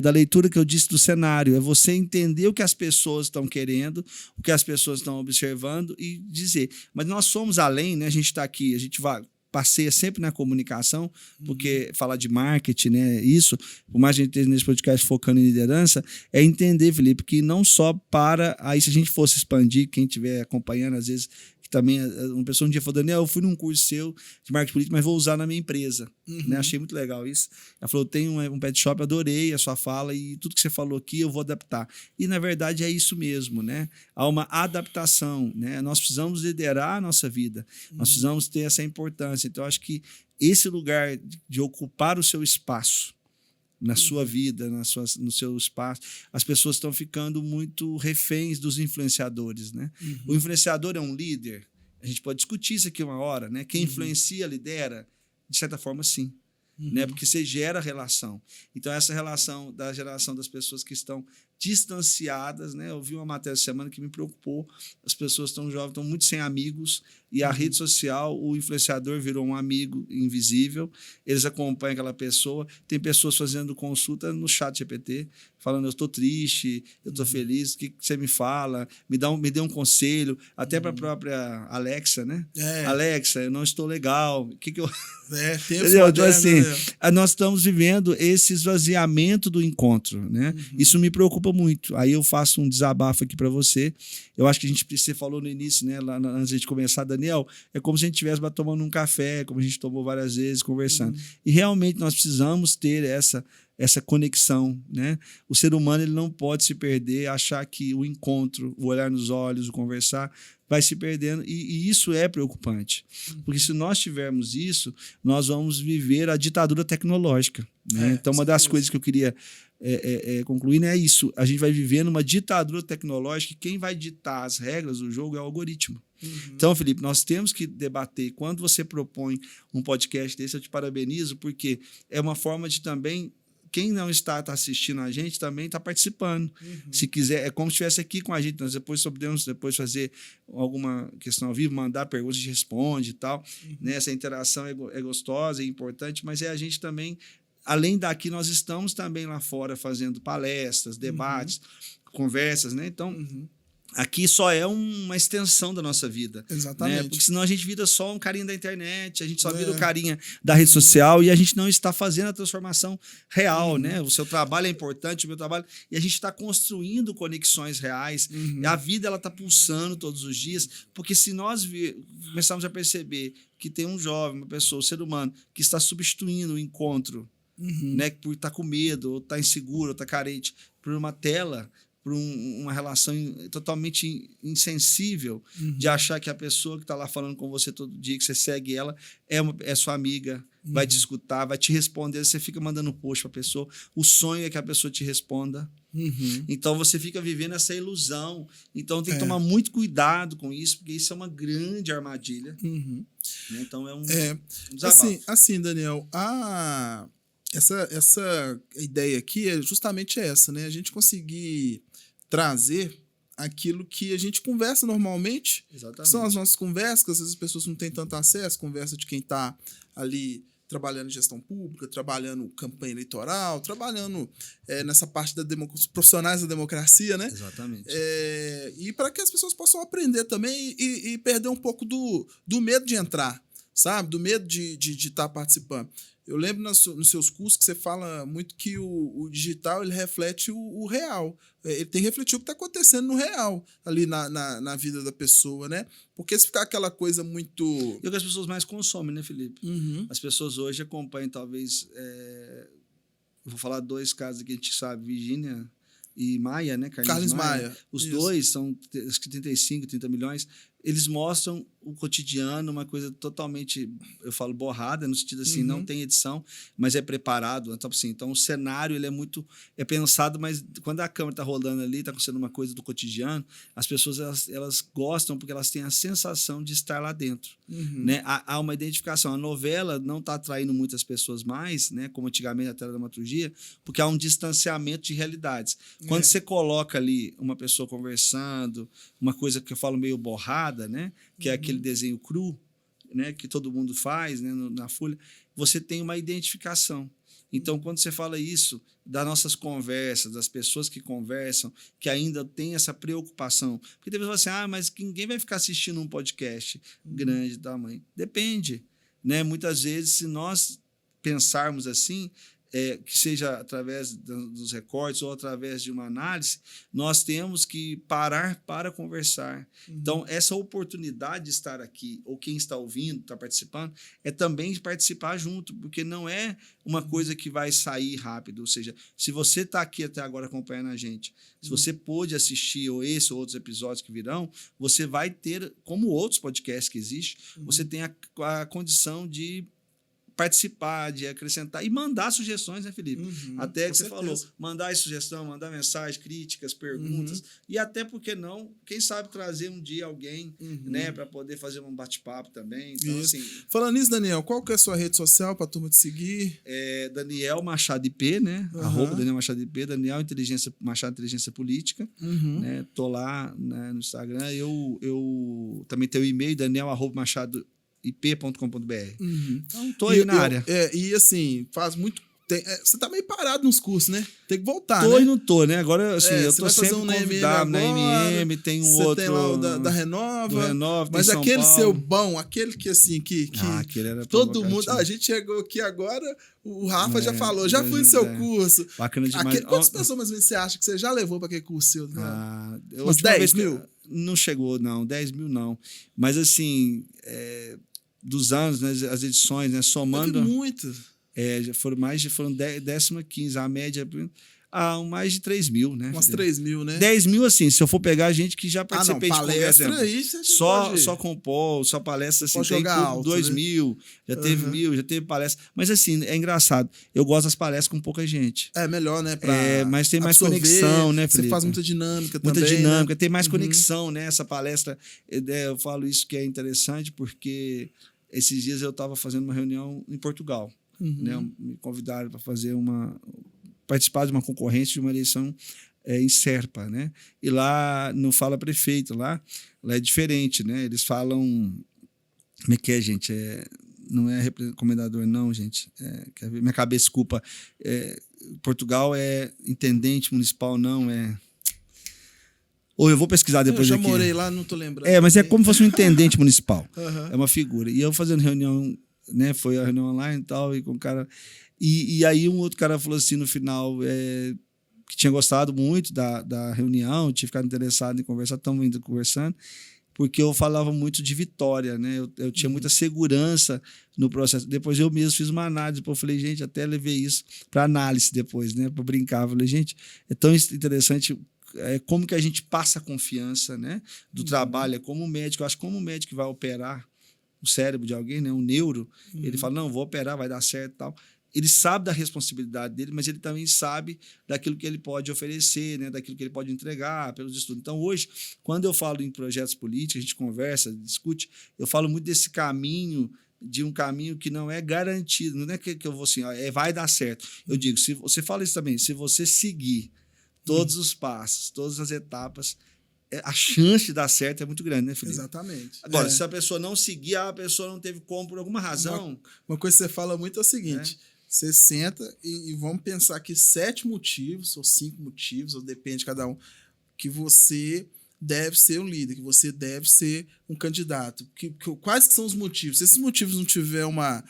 da leitura que eu disse do cenário. É você entender o que as pessoas estão querendo, o que as pessoas estão observando e dizer. Mas nós somos além, né? A gente está aqui, a gente passeia sempre na comunicação, porque falar de marketing, né? Isso, por mais que a gente esteja nesse podcast focando em liderança, é entender, Felipe, que não só aí se a gente fosse expandir, quem estiver acompanhando, às vezes, que também uma pessoa um dia falou, Daniel, eu fui num curso seu de marketing político, mas vou usar na minha empresa. Né? Achei muito legal isso. Ela falou, eu tenho um pet shop, adorei a sua fala e tudo que você falou aqui eu vou adaptar. E, na verdade, é isso mesmo, né? Há uma adaptação, né? Nós precisamos liderar a nossa vida, nós precisamos ter essa importância. Então, acho que esse lugar de ocupar o seu espaço na sua vida, no seu espaço, as pessoas estão ficando muito reféns dos influenciadores, né? O influenciador é um líder? A gente pode discutir isso aqui uma hora, né? Quem influencia, lidera? De certa forma, sim. Né? Porque você gera relação. Então, essa relação da geração das pessoas que estão distanciadas, né? Eu vi uma matéria essa semana que me preocupou. As pessoas tão jovens, estão muito sem amigos, e a rede social, o influenciador virou um amigo invisível. Eles acompanham aquela pessoa. Tem pessoas fazendo consulta no chat GPT, falando, eu estou triste, eu estou feliz, o que você me fala? Me dê um conselho, até para a própria Alexa, né? Alexa, eu não estou legal, o que eu... Entendeu? Então, assim, nós estamos vivendo esse esvaziamento do encontro, né? Isso me preocupa muito. Aí eu faço um desabafo aqui para você. Eu acho que você falou no início, né, lá antes de começar, Daniel, é como se a gente estivesse tomando um café, como a gente tomou várias vezes, conversando. E realmente nós precisamos ter essa conexão, né? O ser humano ele não pode se perder, achar que o encontro, o olhar nos olhos, o conversar, vai se perdendo, e isso é preocupante. Porque se nós tivermos isso, nós vamos viver a ditadura tecnológica. Né? Então, uma das coisas que eu queria concluir é isso. A gente vai viver numa ditadura tecnológica e quem vai ditar as regras do jogo é o algoritmo. Então, Felipe, nós temos que debater. Quando você propõe um podcast desse, eu te parabenizo, porque é uma forma de também... Quem não está assistindo a gente também está participando. Se quiser, é como se estivesse aqui com a gente. Nós podemos fazer alguma questão ao vivo, mandar perguntas, a gente responde e tal. Né? Essa interação é gostosa, é importante, mas a gente também, além daqui, nós estamos também lá fora fazendo palestras, debates, conversas. Né? Então, aqui só é uma extensão da nossa vida. Exatamente. Né? Porque senão a gente vira só um carinha da internet, a gente só vira o carinha da rede social e a gente não está fazendo a transformação real. Né? O seu trabalho é importante, o meu trabalho... E a gente está construindo conexões reais. E a vida está pulsando todos os dias. Porque se nós começarmos a perceber que tem um jovem, uma pessoa, um ser humano, que está substituindo o encontro, né? Por estar com medo, ou estar inseguro, ou estar carente, por uma tela... por uma relação totalmente insensível de achar que a pessoa que está lá falando com você todo dia, que você segue ela, é sua amiga, vai te escutar, vai te responder, você fica mandando post para a pessoa, o sonho é que a pessoa te responda. Então você fica vivendo essa ilusão. Então tem que tomar muito cuidado com isso, porque isso é uma grande armadilha. Então é um desabafo. Assim, Daniel, essa ideia aqui é justamente essa, né? A gente conseguir trazer aquilo que a gente conversa normalmente. Exatamente. Que são as nossas conversas, que às vezes as pessoas não têm tanto acesso, conversa de quem está ali trabalhando em gestão pública, trabalhando campanha eleitoral, trabalhando nessa parte profissionais da democracia, né? Exatamente. E para que as pessoas possam aprender também e perder um pouco do medo de entrar, sabe? Do medo de estar participando. Eu lembro nos seus cursos que você fala muito que o digital ele reflete o real. Ele tem que refletir o que está acontecendo no real, ali na vida da pessoa, né? Porque se ficar aquela coisa muito... E o que as pessoas mais consomem, né, Felipe? Uhum. As pessoas hoje acompanham, talvez... Eu vou falar 2 casos que a gente sabe, Virgínia e Maia, né? Carlos Maia. Os dois são, acho que 35, 30 milhões. Eles mostram o cotidiano, uma coisa totalmente, eu falo, borrada, no sentido assim, não tem edição, mas é preparado. Então, assim, então o cenário ele é pensado, mas quando a câmera está rolando ali, está acontecendo uma coisa do cotidiano, as pessoas elas gostam porque elas têm a sensação de estar lá dentro. Né? Há uma identificação. A novela não está atraindo muitas pessoas mais, né? Como antigamente a teledramaturgia, porque há um distanciamento de realidades. Quando você coloca ali uma pessoa conversando, uma coisa que eu falo meio borrada, né? Que é aquele desenho cru, né? Que todo mundo faz, né? Na folha, você tem uma identificação. Então, quando você fala isso, das nossas conversas, das pessoas que conversam, que ainda tem essa preocupação, porque tem pessoas assim, mas ninguém vai ficar assistindo um podcast grande de tamanho. Depende, né? Muitas vezes, se nós pensarmos assim, que seja através dos recortes ou através de uma análise, nós temos que parar para conversar. Então, essa oportunidade de estar aqui, ou quem está ouvindo, está participando, é também participar junto, porque não é uma coisa que vai sair rápido. Ou seja, se você está aqui até agora acompanhando a gente, se você pôde assistir ou esse ou outros episódios que virão, você vai ter, como outros podcasts que existem, você tem a condição de participar, de acrescentar e mandar sugestões, né, Felipe? Até que você falou, mandar sugestão, mandar mensagem, críticas, perguntas, e até, porque não, quem sabe trazer um dia alguém, né, para poder fazer um bate-papo também. Então, assim, falando nisso, Daniel, qual que é a sua rede social para a turma te seguir? Daniel Machado IP, né? @ Daniel Machado IP, Daniel Machado Inteligência Política, né? Tô lá, né, no Instagram. Eu também tenho o e-mail, daniel@machado ip.com.br. Então, tô aí na área. E assim, faz muito. Você tá meio parado nos cursos, né? Tem que voltar, tô né? E não tô, né? Agora, assim, eu tô sempre convidado na MM, tem um outro... Você tem lá o da Renova. Do Renova, mas aquele seu bom, aquele que assim, que aquele era todo mundo... a gente chegou aqui agora, o Rafa já falou, já fui no seu curso. Bacana demais. Quantas pessoas mais ou menos você acha que você já levou para aquele curso seu? Umas 10 mil? Não chegou, não. 10 mil, não. Mas, assim... dos anos, né, as edições, né, somando... muito. Foram 15ª, a média... mais de 3 mil, né? Umas 3 mil, né? 10 mil, assim, se eu for pegar gente que já participei de palestra aí, só compor, só palestra, assim, tem alto, 2 mil, já teve 1.000, já teve palestra. Mas, assim, é engraçado. Eu gosto das palestras com pouca gente. É melhor, né? Mas tem mais conexão, né, Felipe? Você faz muita dinâmica também. Muita dinâmica, né? Tem mais conexão, né? Essa palestra, eu falo isso que é interessante, porque esses dias eu estava fazendo uma reunião em Portugal. Né? Me convidaram para participar de uma concorrência de uma eleição em Serpa, né? E lá não fala prefeito, lá é diferente, né? Eles falam... Como é que é, gente? Não é recomendador, não, gente. Minha cabeça, desculpa. Portugal é intendente municipal, não é... Ou eu vou pesquisar depois aqui. Eu já morei lá, não tô lembrando. Mas é como se fosse um intendente municipal. É uma figura. E eu fazendo reunião, né? Foi a reunião online e tal, e com o cara... E aí um outro cara falou assim no final, que tinha gostado muito da reunião, tinha ficado interessado em conversar, estamos ainda conversando, porque eu falava muito de vitória, né? Eu tinha muita segurança no processo. Depois eu mesmo fiz uma análise, eu falei, gente, até levei isso para análise depois, né? Para brincar. Eu falei, gente, é tão interessante como que a gente passa a confiança, né? Do trabalho, como o médico, eu acho que como o médico vai operar o cérebro de alguém, né? Um neuro, ele fala, não, vou operar, vai dar certo e tal. Ele sabe da responsabilidade dele, mas ele também sabe daquilo que ele pode oferecer, né? Daquilo que ele pode entregar pelos estudos. Então, hoje, quando eu falo em projetos políticos, a gente conversa, discute, eu falo muito desse caminho, de um caminho que não é garantido. Não é que eu vou assim, vai dar certo. Eu digo, se você fala isso também, se você seguir todos os passos, todas as etapas, a chance de dar certo é muito grande, né, Felipe? Exatamente. Agora, se a pessoa não seguir, a pessoa não teve como por alguma razão. Uma coisa que você fala muito é o seguinte: você senta e vamos pensar aqui 7 motivos, ou 5 motivos, ou depende de cada um, que você deve ser um líder, que você deve ser um candidato. Quais que são os motivos? Se esses motivos não tiver uma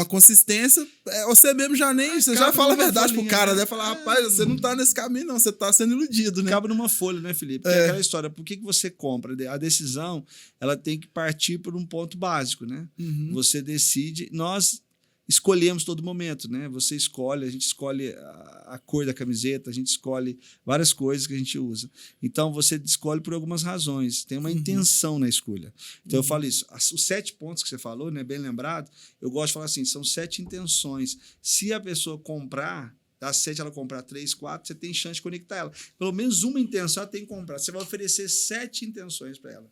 consistência, você mesmo já nem... Você já fala a verdade pro cara, né? Fala, rapaz, você não tá nesse caminho, não. Você tá sendo iludido, né? Acaba numa folha, né, Felipe? É aquela história. Por que você compra? A decisão, ela tem que partir por um ponto básico, né? Você decide... Nós escolhemos todo momento, né? Você escolhe, a gente escolhe a cor da camiseta, a gente escolhe várias coisas que a gente usa. Então, você escolhe por algumas razões, tem uma intenção na escolha. Então, eu falo isso. Os 7 pontos que você falou, né, bem lembrado, eu gosto de falar assim, são 7 intenções. Se a pessoa comprar, das 7 ela comprar 3, 4, você tem chance de conectar ela. Pelo menos uma intenção ela tem que comprar. Você vai oferecer 7 intenções para ela.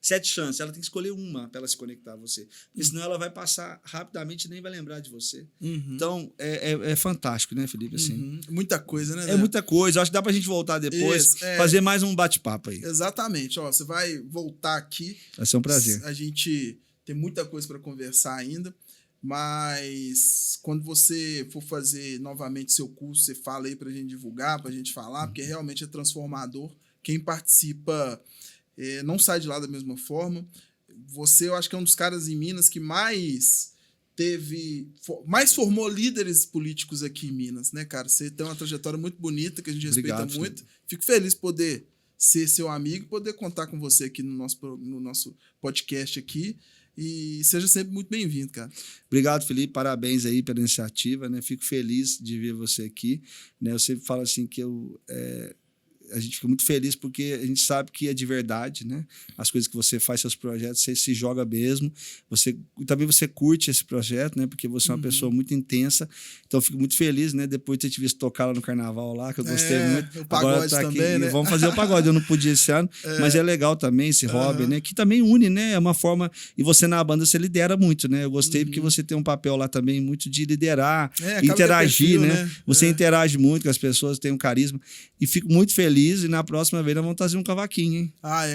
7 chances. Ela tem que escolher uma para ela se conectar a você. Porque senão ela vai passar rapidamente e nem vai lembrar de você. Então, é fantástico, né, Felipe? Assim. Muita coisa, né? É muita coisa. Acho que dá pra gente voltar depois, fazer mais um bate-papo aí. Exatamente. Ó, você vai voltar aqui. Vai ser um prazer. A gente tem muita coisa para conversar ainda. Mas quando você for fazer novamente seu curso, você fala aí pra gente divulgar, pra gente falar, porque realmente é transformador. Quem participa não sai de lá da mesma forma. Você, eu acho que é um dos caras em Minas que mais formou líderes políticos aqui em Minas, né, cara? Você tem uma trajetória muito bonita, que a gente respeita muito. Fico feliz de poder ser seu amigo, poder contar com você aqui no nosso podcast aqui. E seja sempre muito bem-vindo, cara. Obrigado, Felipe. Parabéns aí pela iniciativa, né? Fico feliz de ver você aqui, né? Eu sempre falo assim que a gente fica muito feliz porque a gente sabe que é de verdade, né? As coisas que você faz, seus projetos, você se joga mesmo. Também você curte esse projeto, né? Porque você é uma pessoa muito intensa. Então, eu fico muito feliz, né? Depois de ter te visto tocar lá no carnaval lá, que eu gostei muito. O pagode agora tá também, aqui, né? Vamos fazer o pagode. Eu não pude esse ano, mas é legal também esse hobby, né? Que também une, né? É uma forma... E você na banda, você lidera muito, né? Eu gostei porque você tem um papel lá também muito de liderar, interagir, né? Você interage muito com as pessoas, tem um carisma. E fico muito feliz. E na próxima vez nós vamos trazer um cavaquinho, hein?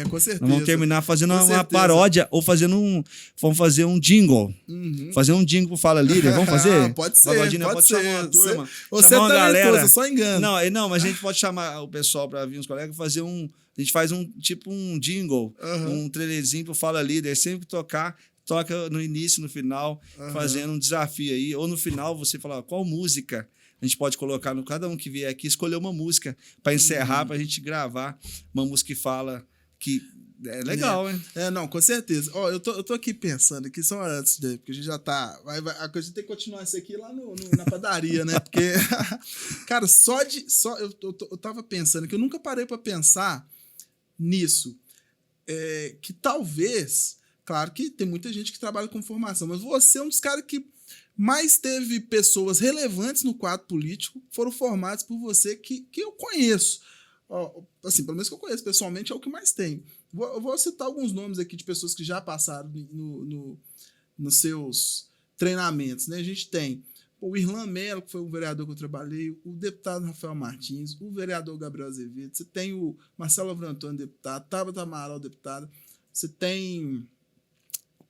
Com certeza. Nós vamos terminar fazendo uma paródia ou vamos fazer um jingle. Fazer um jingle pro Fala Líder. Vamos fazer? Pode ser. Pode chamar uma turma. Você chamar uma galera. Só engano. Não, mas a gente pode chamar o pessoal para vir, os colegas, fazer um... A gente faz um jingle, um trailerzinho pro Fala Líder. Sempre toca no início, no final, fazendo um desafio aí. Ou no final você falar qual música a gente pode colocar cada um que vier aqui, escolher uma música para encerrar, para a gente gravar uma música que fala que é legal, hein? Não, com certeza. Ó, eu tô aqui pensando aqui só antes, porque a gente já tá... A coisa tem que continuar isso aqui lá na padaria, né? Porque, cara, eu tava pensando que eu nunca parei para pensar nisso. Que talvez... Claro que tem muita gente que trabalha com formação, mas você é um dos caras que mais teve pessoas relevantes no quadro político, foram formadas por você, que eu conheço. Assim, pelo menos que eu conheço pessoalmente, é o que mais tem. Eu vou citar alguns nomes aqui de pessoas que já passaram nos seus treinamentos, né? A gente tem o Irlan Mello, que foi um vereador que eu trabalhei, o deputado Rafael Martins, o vereador Gabriel Azevedo, você tem o Marcelo Avrantoni, deputado, Tabata Amaral, deputada, você tem...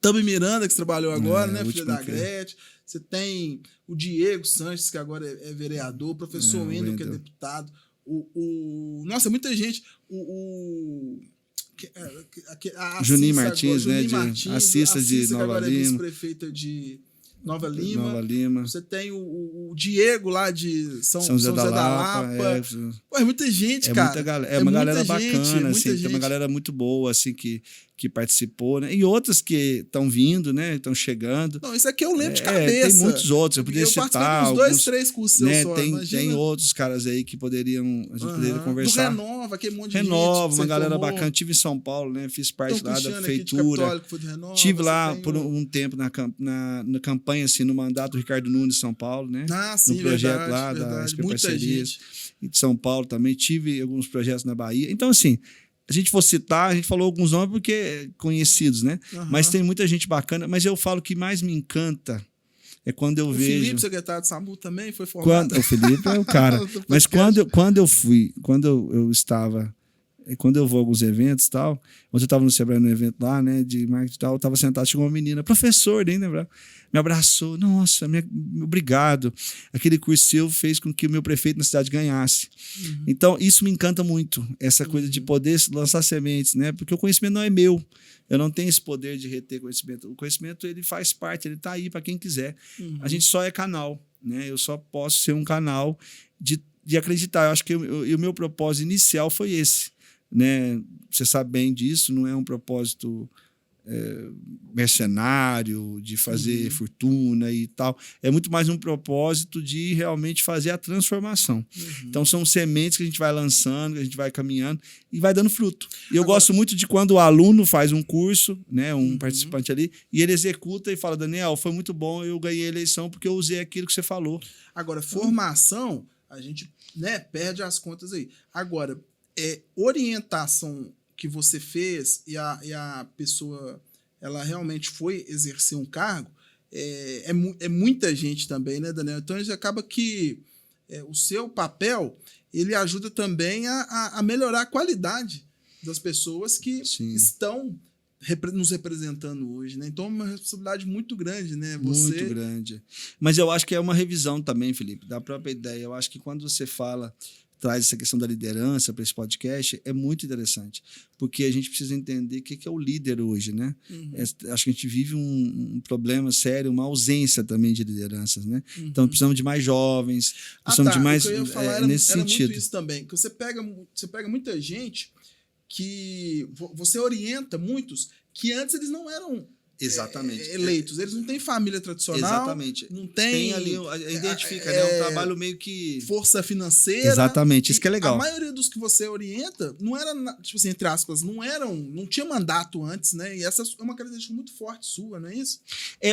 Tami Miranda, que trabalhou agora, né? Filha da Gretchen. Você tem o Diego Sanches, que agora é vereador. O professor Wendel, que é deputado. Nossa, muita gente. Juninho Martins, agora, né? A Cissa de Nova agora Lima. É vice-prefeita de Nova Lima. Você tem o Diego lá de São José da Lapa. Pô, é muita gente, cara. É uma galera bacana, assim, tem uma galera muito boa, assim, que participou, né? E outras que estão vindo, né? Estão chegando. Não, isso aqui eu lembro de cabeça. Tem muitos outros, eu poderia citar. Uns 2, 3 cursos, né? Tem outros caras aí que a gente poderia conversar. Do Renova, aquele monte de gente. Uma galera bacana. Tive em São Paulo, né? Fiz parte lá da prefeitura. Tive lá por um tempo na campanha, assim, no mandato do Ricardo Nunes de São Paulo, né? Sim, no projeto verdade, lá da SP Parcerias. E de São Paulo também. Tive alguns projetos na Bahia. Então, assim, a gente for citar, a gente falou alguns nomes porque conhecidos, né? Mas tem muita gente bacana. Mas eu falo que mais me encanta é quando eu vejo... O Felipe, secretário de SAMU, também foi formado. O Felipe é o cara. Mas quando eu estava quando eu vou a alguns eventos e tal, ontem eu estava no Sebrae no evento lá, né, de marketing e tal, eu estava sentado, chegou uma menina, professor, nem lembrar, me abraçou, nossa, obrigado. Aquele curso seu fez com que o meu prefeito na cidade ganhasse. Então, isso me encanta muito, essa coisa de poder lançar sementes, né, porque o conhecimento não é meu. Eu não tenho esse poder de reter conhecimento. O conhecimento, ele faz parte, ele está aí para quem quiser. A gente só é canal, né? Eu só posso ser um canal de acreditar. Eu acho que o meu propósito inicial foi esse, né? Você sabe bem disso, não é um propósito mercenário, de fazer fortuna e tal. É muito mais um propósito de realmente fazer a transformação. Então, são sementes que a gente vai lançando, que a gente vai caminhando e vai dando fruto. E eu gosto muito de quando o aluno faz um curso, né, um participante ali, e ele executa e fala, Daniel, foi muito bom, eu ganhei a eleição porque eu usei aquilo que você falou. Agora, formação, a gente, né, perde as contas aí. Agora, orientação que você fez e a pessoa ela realmente foi exercer um cargo, é muita gente também, né, Daniel? Então, acaba que o seu papel ele ajuda também a melhorar a qualidade das pessoas que estão nos representando hoje, né? Então, é uma responsabilidade muito grande, né? Muito grande. Mas eu acho que é uma revisão também, Felipe, da própria ideia. Eu acho que quando você traz essa questão da liderança para esse podcast, é muito interessante, porque a gente precisa entender o que é o líder hoje, né? Acho que a gente vive um problema sério, uma ausência também de lideranças, né? Então, precisamos de mais jovens, precisamos de mais... O que eu ia falar nesse era sentido. muito isso também, que você pega muita gente que você orienta muitos que antes eles não eram eleitos, eles não têm família tradicional. Exatamente. Não tem ali, identifica, né? Um trabalho meio que... força financeira. Exatamente, isso que é legal. A maioria dos que você orienta não era, tipo assim, entre aspas, não tinha mandato antes, né? E essa é uma característica muito forte sua, não é isso?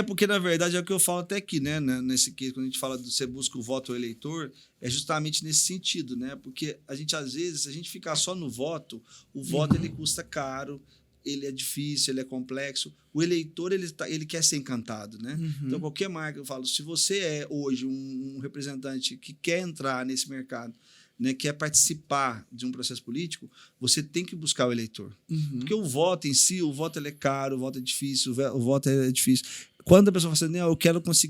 Porque na verdade é o que eu falo até aqui, né? Nesse que quando a gente fala de você busca o voto ao eleitor, é justamente nesse sentido, né? Porque a gente, às vezes, se a gente ficar só no voto, o voto ele custa caro, ele é difícil, ele é complexo. O eleitor, ele quer ser encantado, né? Então, qualquer marca, eu falo, se você é hoje um representante que quer entrar nesse mercado, né, quer participar de um processo político, você tem que buscar o eleitor. Porque o voto em si, o voto ele é caro, o voto é difícil, o voto é difícil. Quando a pessoa fala assim, eu quero que você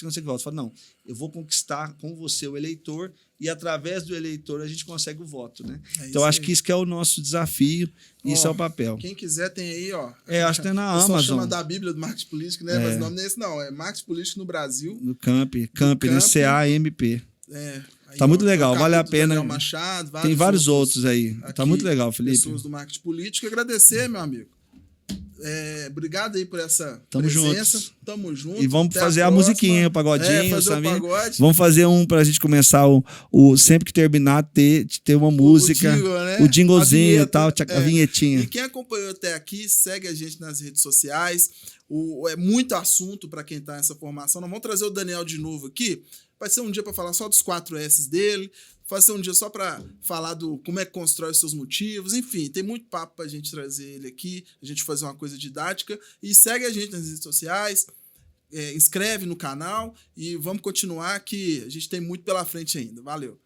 consiga voto, eu falo, não, eu vou conquistar com você o eleitor e através do eleitor a gente consegue o voto, né? Então, acho que isso que é o nosso desafio, isso é o papel. Quem quiser tem aí, ó. Acho que tem na Amazon. Só chama da Bíblia do Marketing Político, né? Mas o nome não é esse, não. É Marketing Político no Brasil. No Camp, né? CAMP. Aí, tá muito legal, vale a pena. Daniel Machado, tem vários outros aí. Tá muito legal, Felipe. Pessoas do marketing político. Agradecer, meu amigo. Obrigado aí por essa Tamo presença. juntos. Tamo junto. E vamos fazer a musiquinha, o pagodinho, fazer sabe? o pagode. Vamos fazer pra gente começar sempre que terminar, ter uma música. O jinglezinho e tal, a vinhetinha. E quem acompanhou até aqui, segue a gente nas redes sociais. É muito assunto para quem tá nessa formação. Nós vamos trazer o Daniel de novo aqui. Vai ser um dia para falar só dos 4 S's dele. Vai ser um dia só para falar como é que constrói os seus motivos. Enfim, tem muito papo para a gente trazer ele aqui, a gente fazer uma coisa didática. E segue a gente nas redes sociais, inscreve no canal e vamos continuar que a gente tem muito pela frente ainda. Valeu!